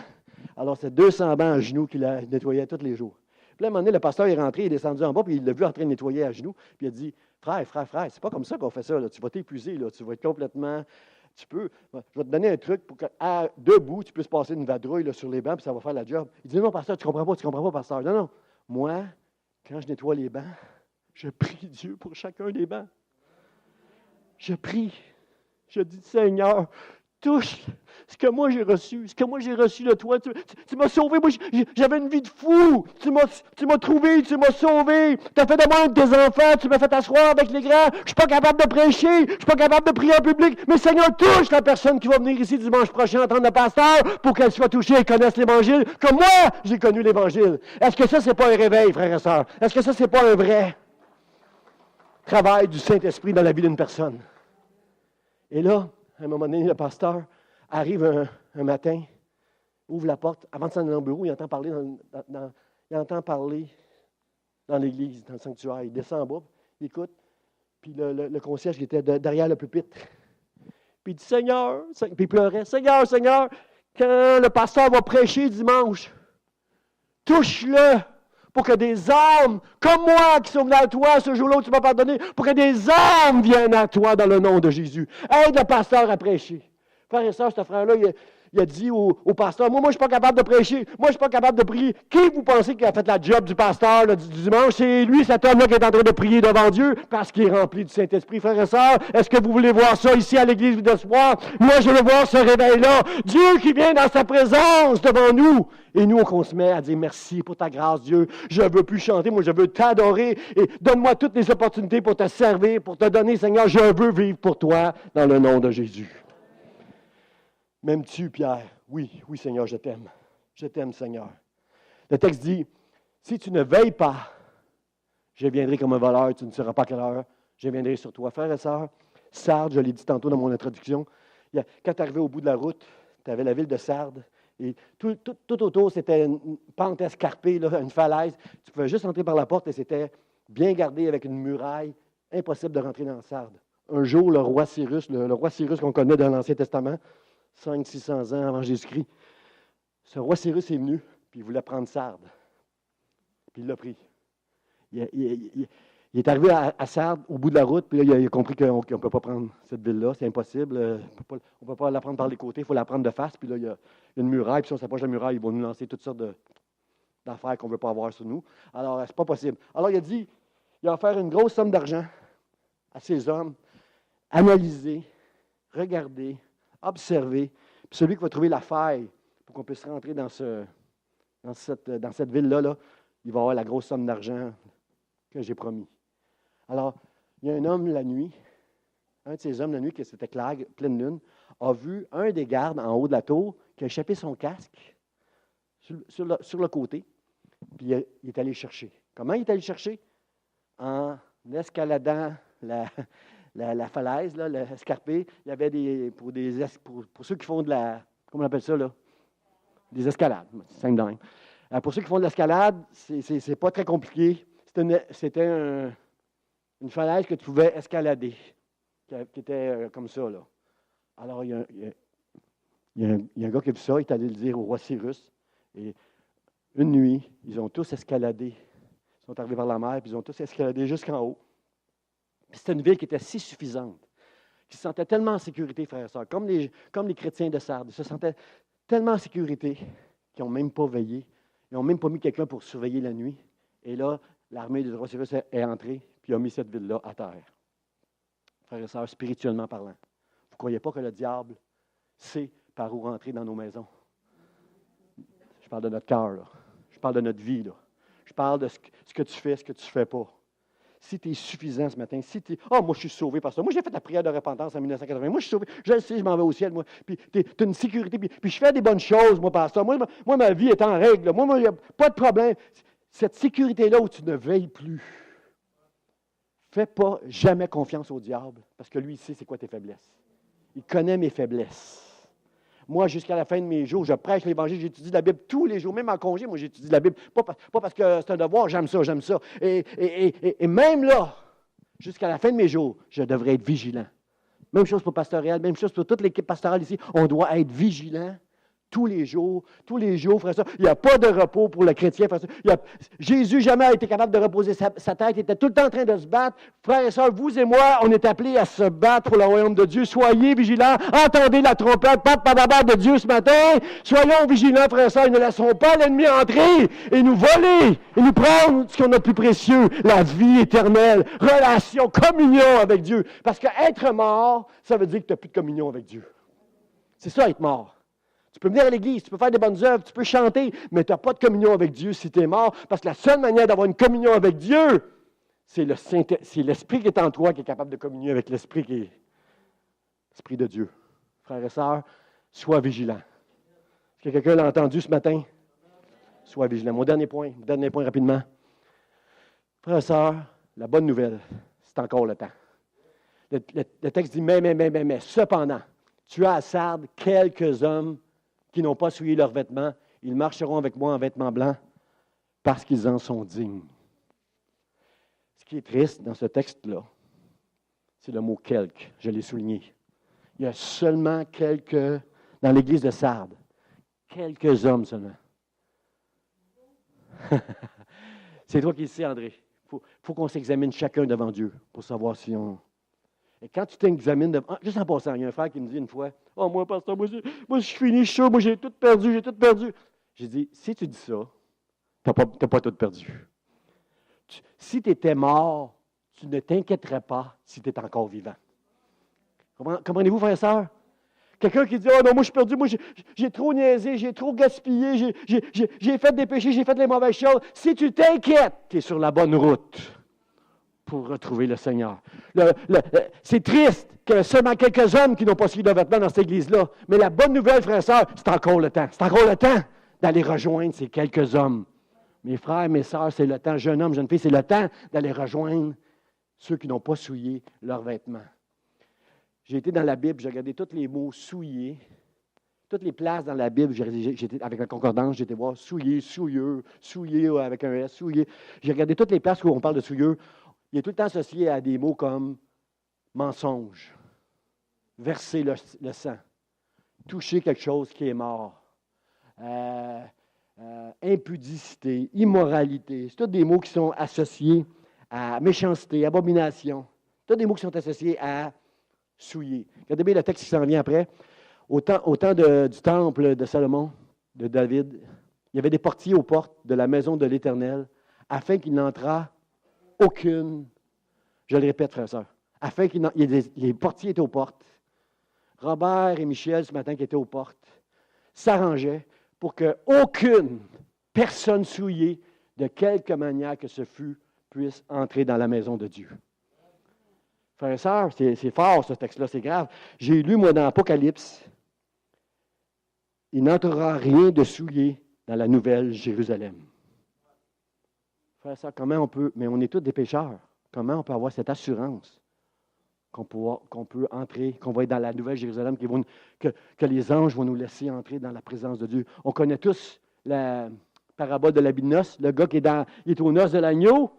Alors, c'est 200 bancs à genoux qu'il nettoyait tous les jours. Puis là, à un moment donné, le pasteur est rentré, il est descendu en bas, puis il l'a vu en train de nettoyer à genoux. Puis il a dit, frère, c'est pas comme ça qu'on fait ça. Là. Tu vas t'épuiser, là. Tu vas être complètement... Je vais te donner un truc pour que, debout, tu puisses passer une vadrouille là, sur les bancs, puis ça va faire la job. Il dit, non, pasteur, tu comprends pas, pasteur. Non. Moi, quand je nettoie les bancs, je prie Dieu pour chacun des bancs. Je prie. Je dis, Seigneur, touche ce que moi j'ai reçu de toi. Tu m'as sauvé. Moi, j'avais une vie de fou. Tu m'as trouvé, tu m'as sauvé. Tu as fait de moi un de tes enfants. Tu m'as fait asseoir avec les grands. Je ne suis pas capable de prêcher. Je ne suis pas capable de prier en public. Mais Seigneur, touche la personne qui va venir ici dimanche prochain entendre le pasteur pour qu'elle soit touchée et connaisse l'Évangile comme moi, j'ai connu l'Évangile. Est-ce que ça, c'est pas un réveil, frères et sœurs? Est-ce que ça, c'est pas un vrai travail du Saint-Esprit dans la vie d'une personne? Et là, à un moment donné, le pasteur arrive un matin, ouvre la porte, avant de s'en aller dans le bureau, il entend parler dans l'église, dans le sanctuaire. Il descend en bas, il écoute, puis le concierge qui était derrière le pupitre. Puis il dit, Seigneur, puis il pleurait, Seigneur, quand le pasteur va prêcher dimanche, touche-le pour que des âmes, comme moi, qui sont venus à toi ce jour-là où tu m'as pardonné, pour que des âmes viennent à toi dans le nom de Jésus. Aide le pasteur à prêcher. Frère et sœur, ce frère-là, il a dit au pasteur, moi, je ne suis pas capable de prêcher, moi, je ne suis pas capable de prier. Qui vous pensez qui a fait la job du pasteur du dimanche? C'est lui, cet homme-là, qui est en train de prier devant Dieu parce qu'il est rempli du Saint-Esprit. Frère et sœur, est-ce que vous voulez voir ça ici à l'Église de soir? Moi, je veux voir ce réveil-là. Dieu qui vient dans sa présence devant nous. Et nous, on se met à dire merci pour ta grâce, Dieu. Je ne veux plus chanter, moi, je veux t'adorer. Et donne-moi toutes les opportunités pour te servir, pour te donner, Seigneur. Je veux vivre pour toi dans le nom de Jésus. M'aimes-tu, Pierre? Oui, Seigneur, je t'aime. Je t'aime, Seigneur. Le texte dit, si tu ne veilles pas, je viendrai comme un voleur, tu ne sauras pas à quelle heure, je viendrai sur toi. Frères et sœurs, Sardes, je l'ai dit tantôt dans mon introduction, quand tu arrivais au bout de la route, tu avais la ville de Sardes, et tout autour, c'était une pente escarpée, là, une falaise. Tu pouvais juste entrer par la porte et c'était bien gardé avec une muraille. Impossible de rentrer dans Sardes. Un jour, le roi Cyrus qu'on connaît dans l'Ancien Testament, 500-600 ans avant Jésus-Christ, ce roi Cyrus est venu, puis il voulait prendre Sardes. Puis il l'a pris. Il est arrivé à Sardes, au bout de la route, puis là, il a compris qu'on ne peut pas prendre cette ville-là, c'est impossible. On ne peut pas la prendre par les côtés, il faut la prendre de face, puis là, il y a une muraille, puis si on s'approche de la muraille, ils vont nous lancer toutes sortes d'affaires qu'on ne veut pas avoir sur nous. Alors, c'est pas possible. Alors, il a offert une grosse somme d'argent à ces hommes, analyser, regarder, observer, puis celui qui va trouver la faille pour qu'on puisse rentrer dans cette ville-là, il va avoir la grosse somme d'argent que j'ai promis. Alors, il y a un homme la nuit, un de ces hommes la nuit, qui c'était clair, pleine lune, a vu un des gardes en haut de la tour qui a échappé son casque sur le côté, puis il est allé chercher. Comment il est allé chercher? En escaladant la falaise, là, l'escarpé, il y avait pour ceux qui font de la, comment on appelle ça, là? Des escalades, c'est simple de même. Pour ceux qui font de l'escalade, c'est pas très compliqué. C'était une falaise que tu pouvais escalader, qui était comme ça, là. Alors, il y a un gars qui a vu ça, il est allé le dire au roi Cyrus, et une nuit, ils ont tous escaladé. Ils sont arrivés vers la mer, puis ils ont tous escaladé jusqu'en haut. C'était une ville qui était si suffisante, qui se sentait tellement en sécurité, frères et sœurs, comme les chrétiens de Sardes. Ils se sentaient tellement en sécurité qu'ils n'ont même pas veillé. Ils n'ont même pas mis quelqu'un pour surveiller la nuit. Et là, l'armée du roi Cyrus est entrée, puis il a mis cette ville-là à terre. Frères et sœurs, spirituellement parlant, vous ne croyez pas que le diable sait par où rentrer dans nos maisons? Je parle de notre cœur, là. Je parle de notre vie, là. Je parle de ce que tu fais, ce que tu ne fais pas. Si tu es suffisant ce matin, si tu es, moi je suis sauvé par ça. Moi j'ai fait la prière de repentance en 1980. Moi je suis sauvé. Je le sais, je m'en vais au ciel. Moi. Puis tu as une sécurité. Puis je fais des bonnes choses, moi, par ça. Moi, ma vie est en règle. Moi, il n'y a pas de problème. Cette sécurité-là où tu ne veilles plus. Fais pas jamais confiance au diable, parce que lui, il sait c'est quoi tes faiblesses. Il connaît mes faiblesses. Moi, jusqu'à la fin de mes jours, je prêche l'Évangile, j'étudie la Bible tous les jours, même en congé, moi j'étudie la Bible, pas parce que c'est un devoir, j'aime ça. Et même là, jusqu'à la fin de mes jours, je devrais être vigilant. Même chose pour Pastoral, même chose pour toute l'équipe pastorale ici, on doit être vigilant. Tous les jours, frère, ça. Il n'y a pas de repos pour le chrétien, frère. Jésus jamais a été capable de reposer sa tête. Il était tout le temps en train de se battre. Frères et sœurs, vous et moi, on est appelés à se battre pour le royaume de Dieu. Soyez vigilants. Entendez la trompette, de Dieu ce matin. Soyons vigilants, frères et sœurs. Ne laissons pas l'ennemi entrer et nous voler et nous prendre ce qu'on a de plus précieux, la vie éternelle, relation, communion avec Dieu. Parce qu'être mort, ça veut dire que tu n'as plus de communion avec Dieu. C'est ça, être mort. Tu peux venir à l'église, tu peux faire des bonnes œuvres, tu peux chanter, mais tu n'as pas de communion avec Dieu si tu es mort, parce que la seule manière d'avoir une communion avec Dieu, c'est l'Esprit qui est en toi qui est capable de communier avec l'Esprit l'Esprit de Dieu. Frères et sœurs, sois vigilant. Est-ce que quelqu'un l'a entendu ce matin? Sois vigilant. Mon dernier point rapidement. Frères et sœurs, la bonne nouvelle, c'est encore le temps. Le texte dit, mais, cependant, tu as à Sardes quelques hommes qui n'ont pas souillé leurs vêtements, ils marcheront avec moi en vêtements blancs parce qu'ils en sont dignes. Ce qui est triste dans ce texte-là, c'est le mot « quelques », je l'ai souligné. Il y a seulement dans l'église de Sardes, quelques hommes seulement. C'est toi qui le sais, André. Il faut qu'on s'examine chacun devant Dieu pour savoir si on... Et quand tu t'examines, juste en passant, il y a un frère qui me dit une fois, « Oh, moi, pasteur, moi, je suis fini, je suis chaud, moi, j'ai tout perdu. » J'ai dit, si tu dis ça, tu n'as pas tout perdu. Si tu étais mort, tu ne t'inquiéterais pas si tu es encore vivant. Comprenez-vous, frères et sœurs? Quelqu'un qui dit, « Oh non, moi, je suis perdu, moi, j'ai trop niaisé, j'ai trop gaspillé, j'ai fait des péchés, j'ai fait des mauvaises choses. » Si tu t'inquiètes, tu es sur la bonne route pour retrouver le Seigneur. C'est triste qu'il y ait seulement quelques hommes qui n'ont pas suivi de vêtements dans cette église-là. Mais la bonne nouvelle, frères et sœurs, c'est encore le temps. C'est encore le temps d'aller rejoindre ces quelques hommes. Mes frères, mes sœurs, c'est le temps. Jeune homme, jeune fille, c'est le temps d'aller rejoindre ceux qui n'ont pas souillé leurs vêtements. J'ai été dans la Bible, j'ai regardé tous les mots « souillés ». Toutes les places dans la Bible, j'étais avec la concordance, j'étais voir « souillé »,« souilleux »,« souillé » avec un S, « souillé ». J'ai regardé toutes les places où on parle de « souilleux ». Il est tout le temps associé à des mots comme mensonge, verser le sang, toucher quelque chose qui est mort, impudicité, immoralité. C'est tous des mots qui sont associés à méchanceté, abomination. Tous des mots qui sont associés à souiller. Regardez bien le texte qui s'en vient après. Au temps du temple de Salomon, de David, il y avait des portiers aux portes de la maison de l'Éternel afin qu'il n'entrât aucune, je le répète, frères et sœurs, afin qu'il les portiers étaient aux portes. Robert et Michel, ce matin, qui étaient aux portes, s'arrangeaient pour qu'aucune personne souillée, de quelque manière que ce fût, puisse entrer dans la maison de Dieu. Frères et sœurs, c'est fort ce texte-là, c'est grave. J'ai lu, moi, dans Apocalypse, il n'entrera rien de souillé dans la nouvelle Jérusalem. Frères et sœurs, comment on peut, mais on est tous des pécheurs, comment on peut avoir cette assurance qu'on peut entrer, qu'on va être dans la nouvelle Jérusalem, que les anges vont nous laisser entrer dans la présence de Dieu? On connaît tous la parabole de l'habit de noces, le gars qui est aux noces de l'agneau.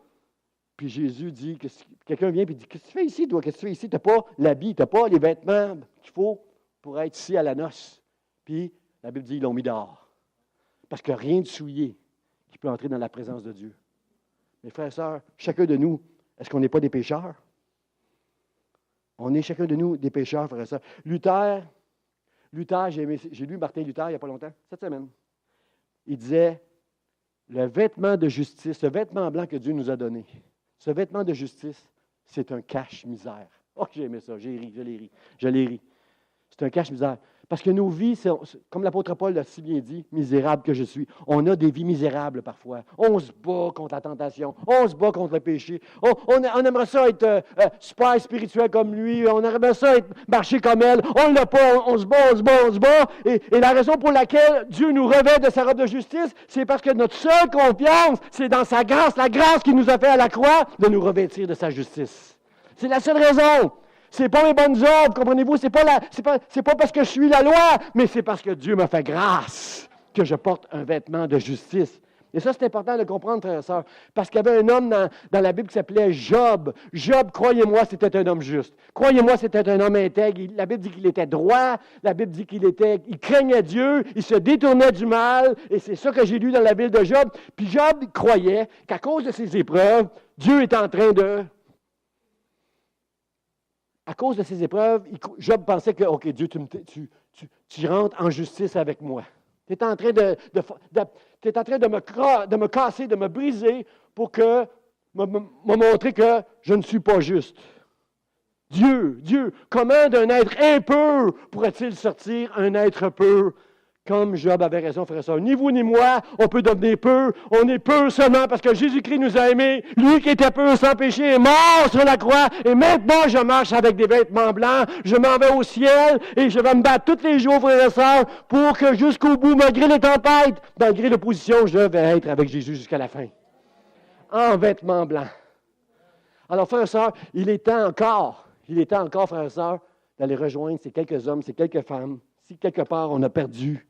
Puis Jésus dit, quelqu'un vient et dit, « Qu'est-ce que tu fais ici, toi? Qu'est-ce que tu fais ici? Tu n'as pas l'habit, tu n'as pas les vêtements qu'il faut pour être ici à la noce. » Puis la Bible dit, ils l'ont mis dehors. Parce que rien de souillé qui peut entrer dans la présence de Dieu. Mes frères et sœurs, chacun de nous, est-ce qu'on n'est pas des pécheurs? On est chacun de nous des pécheurs, frères et sœurs. Luther, j'ai lu Martin Luther il n'y a pas longtemps, cette semaine. Il disait, le vêtement de justice, le vêtement blanc que Dieu nous a donné, Ce vêtement de justice, c'est un cache-misère. Oh, j'ai aimé ça, j'ai ri, je l'ai ri. C'est un cache-misère. Parce que nos vies, comme l'apôtre Paul l'a si bien dit, misérable que je suis, on a des vies misérables parfois. On se bat contre la tentation, on se bat contre le péché. On aimerait ça être super spirituel comme lui, on aimerait ça marcher comme elle. On ne l'a pas, on se bat. Et la raison pour laquelle Dieu nous revêt de sa robe de justice, c'est parce que notre seule confiance, c'est dans sa grâce, la grâce qu'il nous a fait à la croix, de nous revêtir de sa justice. C'est la seule raison. C'est pas mes bonnes œuvres, comprenez-vous? C'est pas parce que je suis la loi, mais c'est parce que Dieu m'a fait grâce que je porte un vêtement de justice. Et ça, c'est important de comprendre, frères et sœurs, parce qu'il y avait un homme dans la Bible qui s'appelait Job. Job, croyez-moi, c'était un homme juste. Croyez-moi, c'était un homme intègre. La Bible dit qu'il était droit. La Bible dit il craignait Dieu, il se détournait du mal. Et c'est ça que j'ai lu dans la Bible de Job. Puis Job croyait qu'à cause de ses épreuves, Dieu est en train de... À cause de ces épreuves, Job pensait que, OK, Dieu, tu rentres en justice avec moi. Tu es en train de me casser, de me briser pour me montrer que je ne suis pas juste. Dieu, comment d'un être impur pourrait-il sortir un être pur? Comme Job avait raison, frère et sœur. Ni vous ni moi, on peut devenir peu. On est peu seulement parce que Jésus-Christ nous a aimés. Lui qui était peu sans péché est mort sur la croix. Et maintenant, je marche avec des vêtements blancs. Je m'en vais au ciel et je vais me battre tous les jours, frère et sœur, pour que jusqu'au bout, malgré les tempêtes, malgré l'opposition, je vais être avec Jésus jusqu'à la fin. En vêtements blancs. Alors, frère et sœur, il est temps encore, frère et sœur, d'aller rejoindre ces quelques hommes, ces quelques femmes. Si quelque part on a perdu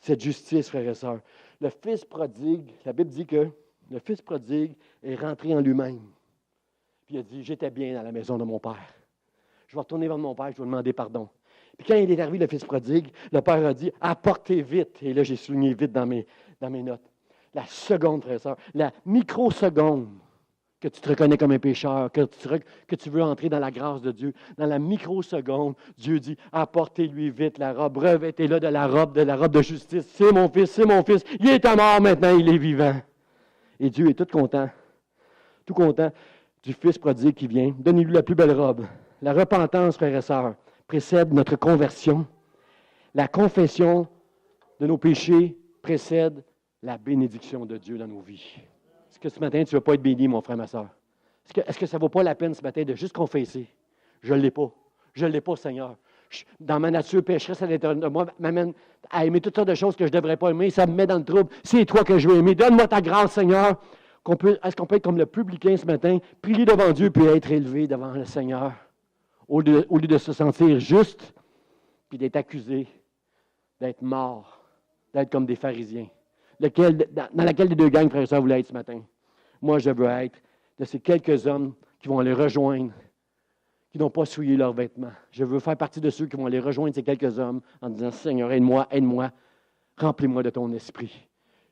cette justice, frères et sœurs. Le fils prodigue, la Bible dit que le fils prodigue est rentré en lui-même. Puis il a dit, j'étais bien dans la maison de mon père. Je vais retourner vers mon père, je vais lui demander pardon. Puis quand il est arrivé, le fils prodigue, le père a dit, apportez vite. Et là, j'ai souligné vite dans mes notes. La seconde, frères et sœurs, la microseconde que tu te reconnais comme un pécheur, que tu veux entrer dans la grâce de Dieu. Dans la microseconde, Dieu dit, apportez-lui vite la robe, revêtez-le de la robe de justice. C'est mon fils, il est à mort maintenant, il est vivant. Et Dieu est tout content du fils prodigue qui vient. Donnez-lui la plus belle robe. La repentance, frères et sœurs, précède notre conversion. La confession de nos péchés précède la bénédiction de Dieu dans nos vies. Est-ce que ce matin, tu ne veux pas être béni, mon frère, ma soeur? Est-ce que ça ne vaut pas la peine ce matin de juste confesser? Je ne l'ai pas. Je ne l'ai pas, Seigneur. Dans ma nature pécheresse, moi m'amène à aimer toutes sortes de choses que je ne devrais pas aimer. Ça me met dans le trouble. C'est toi que je veux aimer. Donne-moi ta grâce, Seigneur. Est-ce qu'on peut être comme le publicain ce matin, prier devant Dieu puis être élevé devant le Seigneur, au lieu de se sentir juste, puis d'être accusé, d'être mort, d'être comme des pharisiens? Dans laquelle des deux gangs, frères et sœurs, vous voulez être ce matin? Moi, je veux être de ces quelques hommes qui vont aller rejoindre, qui n'ont pas souillé leurs vêtements. Je veux faire partie de ceux qui vont aller rejoindre ces quelques hommes en disant, Seigneur, aide-moi, remplis-moi de ton esprit.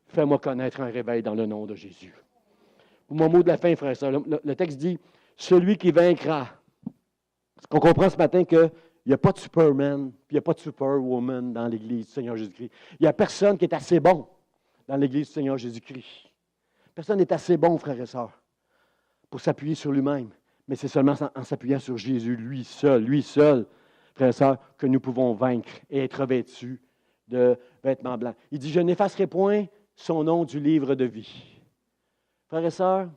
Fais-moi connaître un réveil dans le nom de Jésus. Pour mon mot de la fin, frères et sœurs, le texte dit, celui qui vaincra. Est-ce qu'on comprend ce matin qu'il n'y a pas de Superman, puis il n'y a pas de Superwoman dans l'Église du Seigneur Jésus-Christ. Il n'y a personne qui est assez bon dans l'Église du Seigneur Jésus-Christ. Personne n'est assez bon, frères et sœurs, pour s'appuyer sur lui-même. Mais c'est seulement en s'appuyant sur Jésus, lui seul, frères et sœurs, que nous pouvons vaincre et être revêtus de vêtements blancs. Il dit, je n'effacerai point son nom du livre de vie. Frères et sœurs,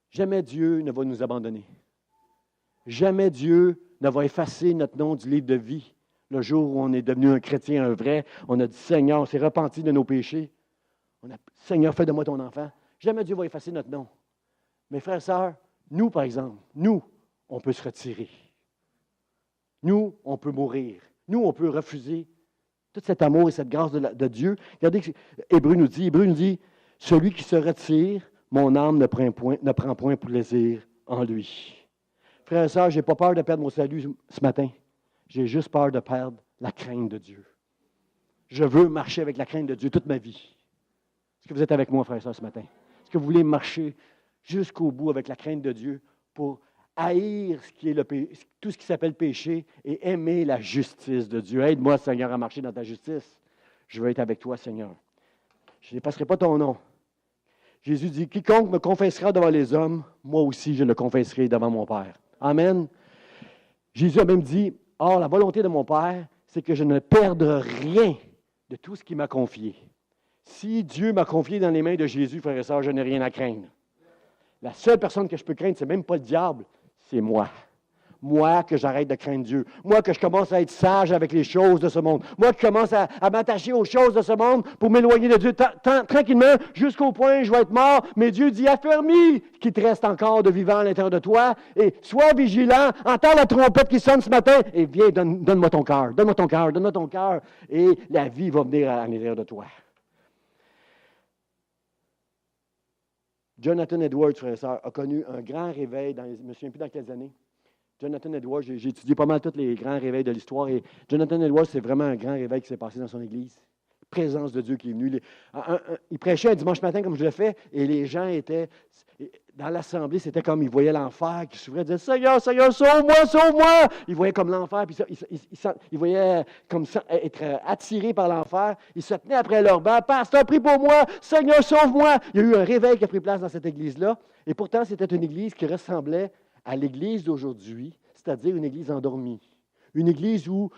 jamais Dieu ne va nous abandonner. Jamais Dieu ne va effacer notre nom du livre de vie. Le jour où on est devenu un chrétien, un vrai, on a dit, Seigneur, on s'est repenti de nos péchés. Seigneur, fais de moi ton enfant. Jamais Dieu va effacer notre nom. Mais frères et sœurs, nous, par exemple, on peut se retirer. Nous, on peut mourir. Nous, on peut refuser tout cet amour et cette grâce de Dieu. Regardez ce que Hébreu nous dit, celui qui se retire, mon âme ne prend point plaisir en lui. Frères et sœurs, je n'ai pas peur de perdre mon salut ce matin. J'ai juste peur de perdre la crainte de Dieu. Je veux marcher avec la crainte de Dieu toute ma vie. Est-ce que vous êtes avec moi, frères et sœurs, ce matin? Est-ce que vous voulez marcher jusqu'au bout avec la crainte de Dieu pour haïr tout ce qui s'appelle péché et aimer la justice de Dieu? Aide-moi, Seigneur, à marcher dans ta justice. Je veux être avec toi, Seigneur. Je n'effacerai pas ton nom. Jésus dit, quiconque me confessera devant les hommes, moi aussi je le confesserai devant mon Père. Amen. Jésus a même dit, or la volonté de mon Père, c'est que je ne perde rien de tout ce qu'il m'a confié. Si Dieu m'a confié dans les mains de Jésus, frères et sœurs, je n'ai rien à craindre. La seule personne que je peux craindre, ce n'est même pas le diable, c'est moi. Moi, que j'arrête de craindre Dieu. Moi, que je commence à être sage avec les choses de ce monde. Moi, qui commence à m'attacher aux choses de ce monde pour m'éloigner de Dieu tranquillement jusqu'au point où je vais être mort. Mais Dieu dit, affermis qu'il te reste encore de vivant à l'intérieur de toi. Et sois vigilant, entends la trompette qui sonne ce matin et viens, donne-moi ton cœur. Donne-moi ton cœur, donne-moi ton cœur. Et la vie va venir à l'intérieur de toi. Jonathan Edwards, frère et sœur, a connu un grand réveil, je ne me souviens plus dans quelles années. Jonathan Edwards, j'ai étudié pas mal tous les grands réveils de l'histoire et Jonathan Edwards, c'est vraiment un grand réveil qui s'est passé dans son église. Présence de Dieu qui est venue. Il prêchait un dimanche matin comme je l'ai fait et les gens étaient, dans l'assemblée, c'était comme ils voyaient l'enfer qui s'ouvrait, ils disaient « Seigneur, Seigneur, sauve-moi, sauve-moi! » Ils voyaient comme l'enfer, puis ils voyaient comme ça, être attirés par l'enfer. Ils se tenaient après leur banc. « Pasteur, prie pour moi! Seigneur, sauve-moi! » Il y a eu un réveil qui a pris place dans cette église-là. Et pourtant, c'était une église qui ressemblait à l'église d'aujourd'hui, c'est-à-dire une église endormie. Une église où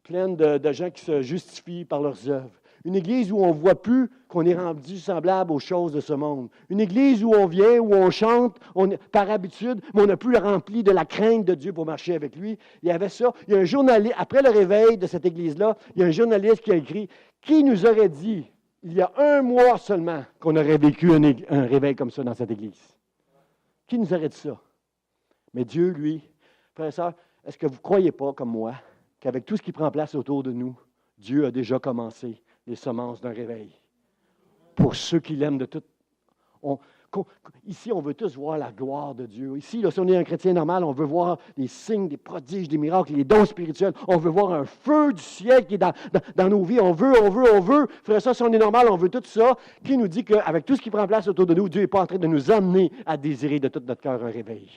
pleine de gens qui se justifient par leurs œuvres. Une église où on ne voit plus qu'on est rendu semblable aux choses de ce monde. Une église où on vient, où on chante par habitude, mais on n'a plus rempli de la crainte de Dieu pour marcher avec lui. Il y avait ça. Il y a un journaliste, après le réveil de cette église-là, il y a un journaliste qui a écrit « Qui nous aurait dit, il y a 1 mois seulement, qu'on aurait vécu un réveil comme ça dans cette église? » Qui nous aurait dit ça? Mais Dieu, lui, frères et sœurs, est-ce que vous ne croyez pas, comme moi, qu'avec tout ce qui prend place autour de nous, Dieu a déjà commencé les semences d'un réveil? Pour ceux qui l'aiment de tout. Ici, on veut tous voir la gloire de Dieu. Ici, là, si on est un chrétien normal, on veut voir des signes, des prodiges, des miracles, les dons spirituels. On veut voir un feu du ciel qui est dans nos vies. On veut. Frère et sœurs, si on est normal, on veut tout ça. Qui nous dit qu'avec tout ce qui prend place autour de nous, Dieu n'est pas en train de nous amener à désirer de tout notre cœur un réveil?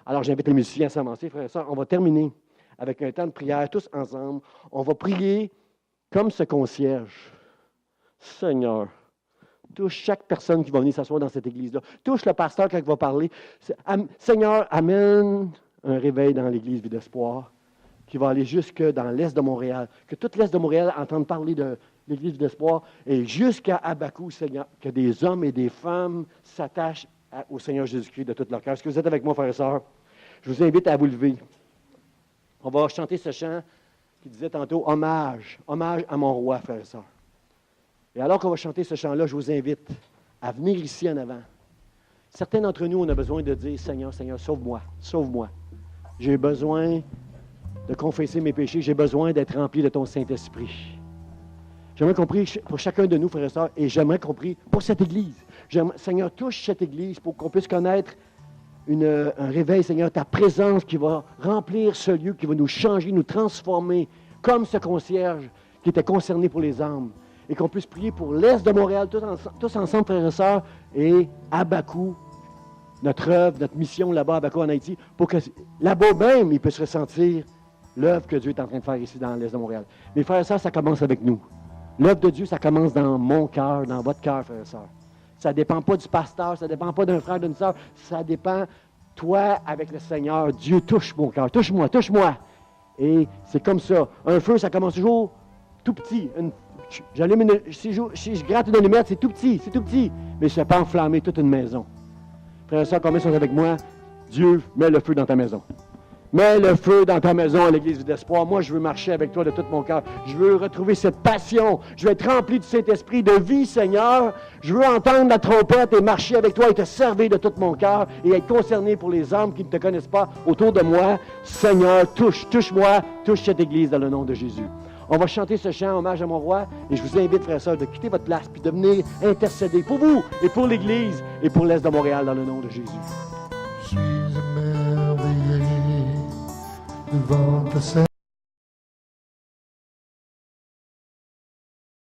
Alors, j'invite les musiciens à s'avancer, frères et sœurs. On va terminer avec un temps de prière, tous ensemble. On va prier comme ce concierge. Seigneur, touche chaque personne qui va venir s'asseoir dans cette église-là. Touche le pasteur quand il va parler. Seigneur, amène un réveil dans l'église Vie d'Espoir qui va aller jusque dans l'est de Montréal. Que toute l'est de Montréal entende parler de l'église Vie d'Espoir et jusqu'à Abakou, Seigneur, que des hommes et des femmes s'attachent au Seigneur Jésus-Christ de tout leur cœur. Est-ce que vous êtes avec moi, frères et sœurs? Je vous invite à vous lever. On va chanter ce chant qui disait tantôt « Hommage, hommage à mon roi, frères et sœurs ». Et alors qu'on va chanter ce chant-là, je vous invite à venir ici en avant. Certains d'entre nous, on a besoin de dire « Seigneur, Seigneur, sauve-moi, sauve-moi. J'ai besoin de confesser mes péchés, j'ai besoin d'être rempli de ton Saint-Esprit. » J'aimerais compris pour chacun de nous, frères et sœurs, et j'aimerais compris pour cette Église. Seigneur, touche cette Église pour qu'on puisse connaître un réveil, Seigneur, ta présence qui va remplir ce lieu, qui va nous changer, nous transformer, comme ce concierge qui était concerné pour les âmes. Et qu'on puisse prier pour l'Est de Montréal, tous ensemble, frères et sœurs, et Abakou, notre œuvre, notre mission là-bas, Abakou en Haïti, pour que là-bas même, il puisse ressentir l'œuvre que Dieu est en train de faire ici dans l'Est de Montréal. Mais frères et sœurs, ça commence avec nous. L'œuvre de Dieu, ça commence dans mon cœur, dans votre cœur, frères et sœurs. Ça ne dépend pas du pasteur, ça ne dépend pas d'un frère, d'une sœur, ça dépend, toi, avec le Seigneur. Dieu touche mon cœur, touche-moi, touche-moi. Et c'est comme ça. Un feu, ça commence toujours tout petit. Si je gratte une allumette, c'est tout petit, mais ça peut enflammer toute une maison. Frères et sœurs, combien sont avec moi? Dieu met le feu dans ta maison. Mets le feu dans ta maison à l'Église d'Espoir. Moi, je veux marcher avec toi de tout mon cœur. Je veux retrouver cette passion. Je veux être rempli du Saint-Esprit de vie, Seigneur. Je veux entendre la trompette et marcher avec toi et te servir de tout mon cœur et être concerné pour les âmes qui ne te connaissent pas autour de moi. Seigneur, touche-moi, touche cette Église dans le nom de Jésus. On va chanter ce chant, Hommage à mon roi, et je vous invite, frères et sœurs, de quitter votre place puis de venir intercéder pour vous et pour l'Église et pour l'Est de Montréal dans le nom de Jésus. Je suis émerveillé devant ta scène.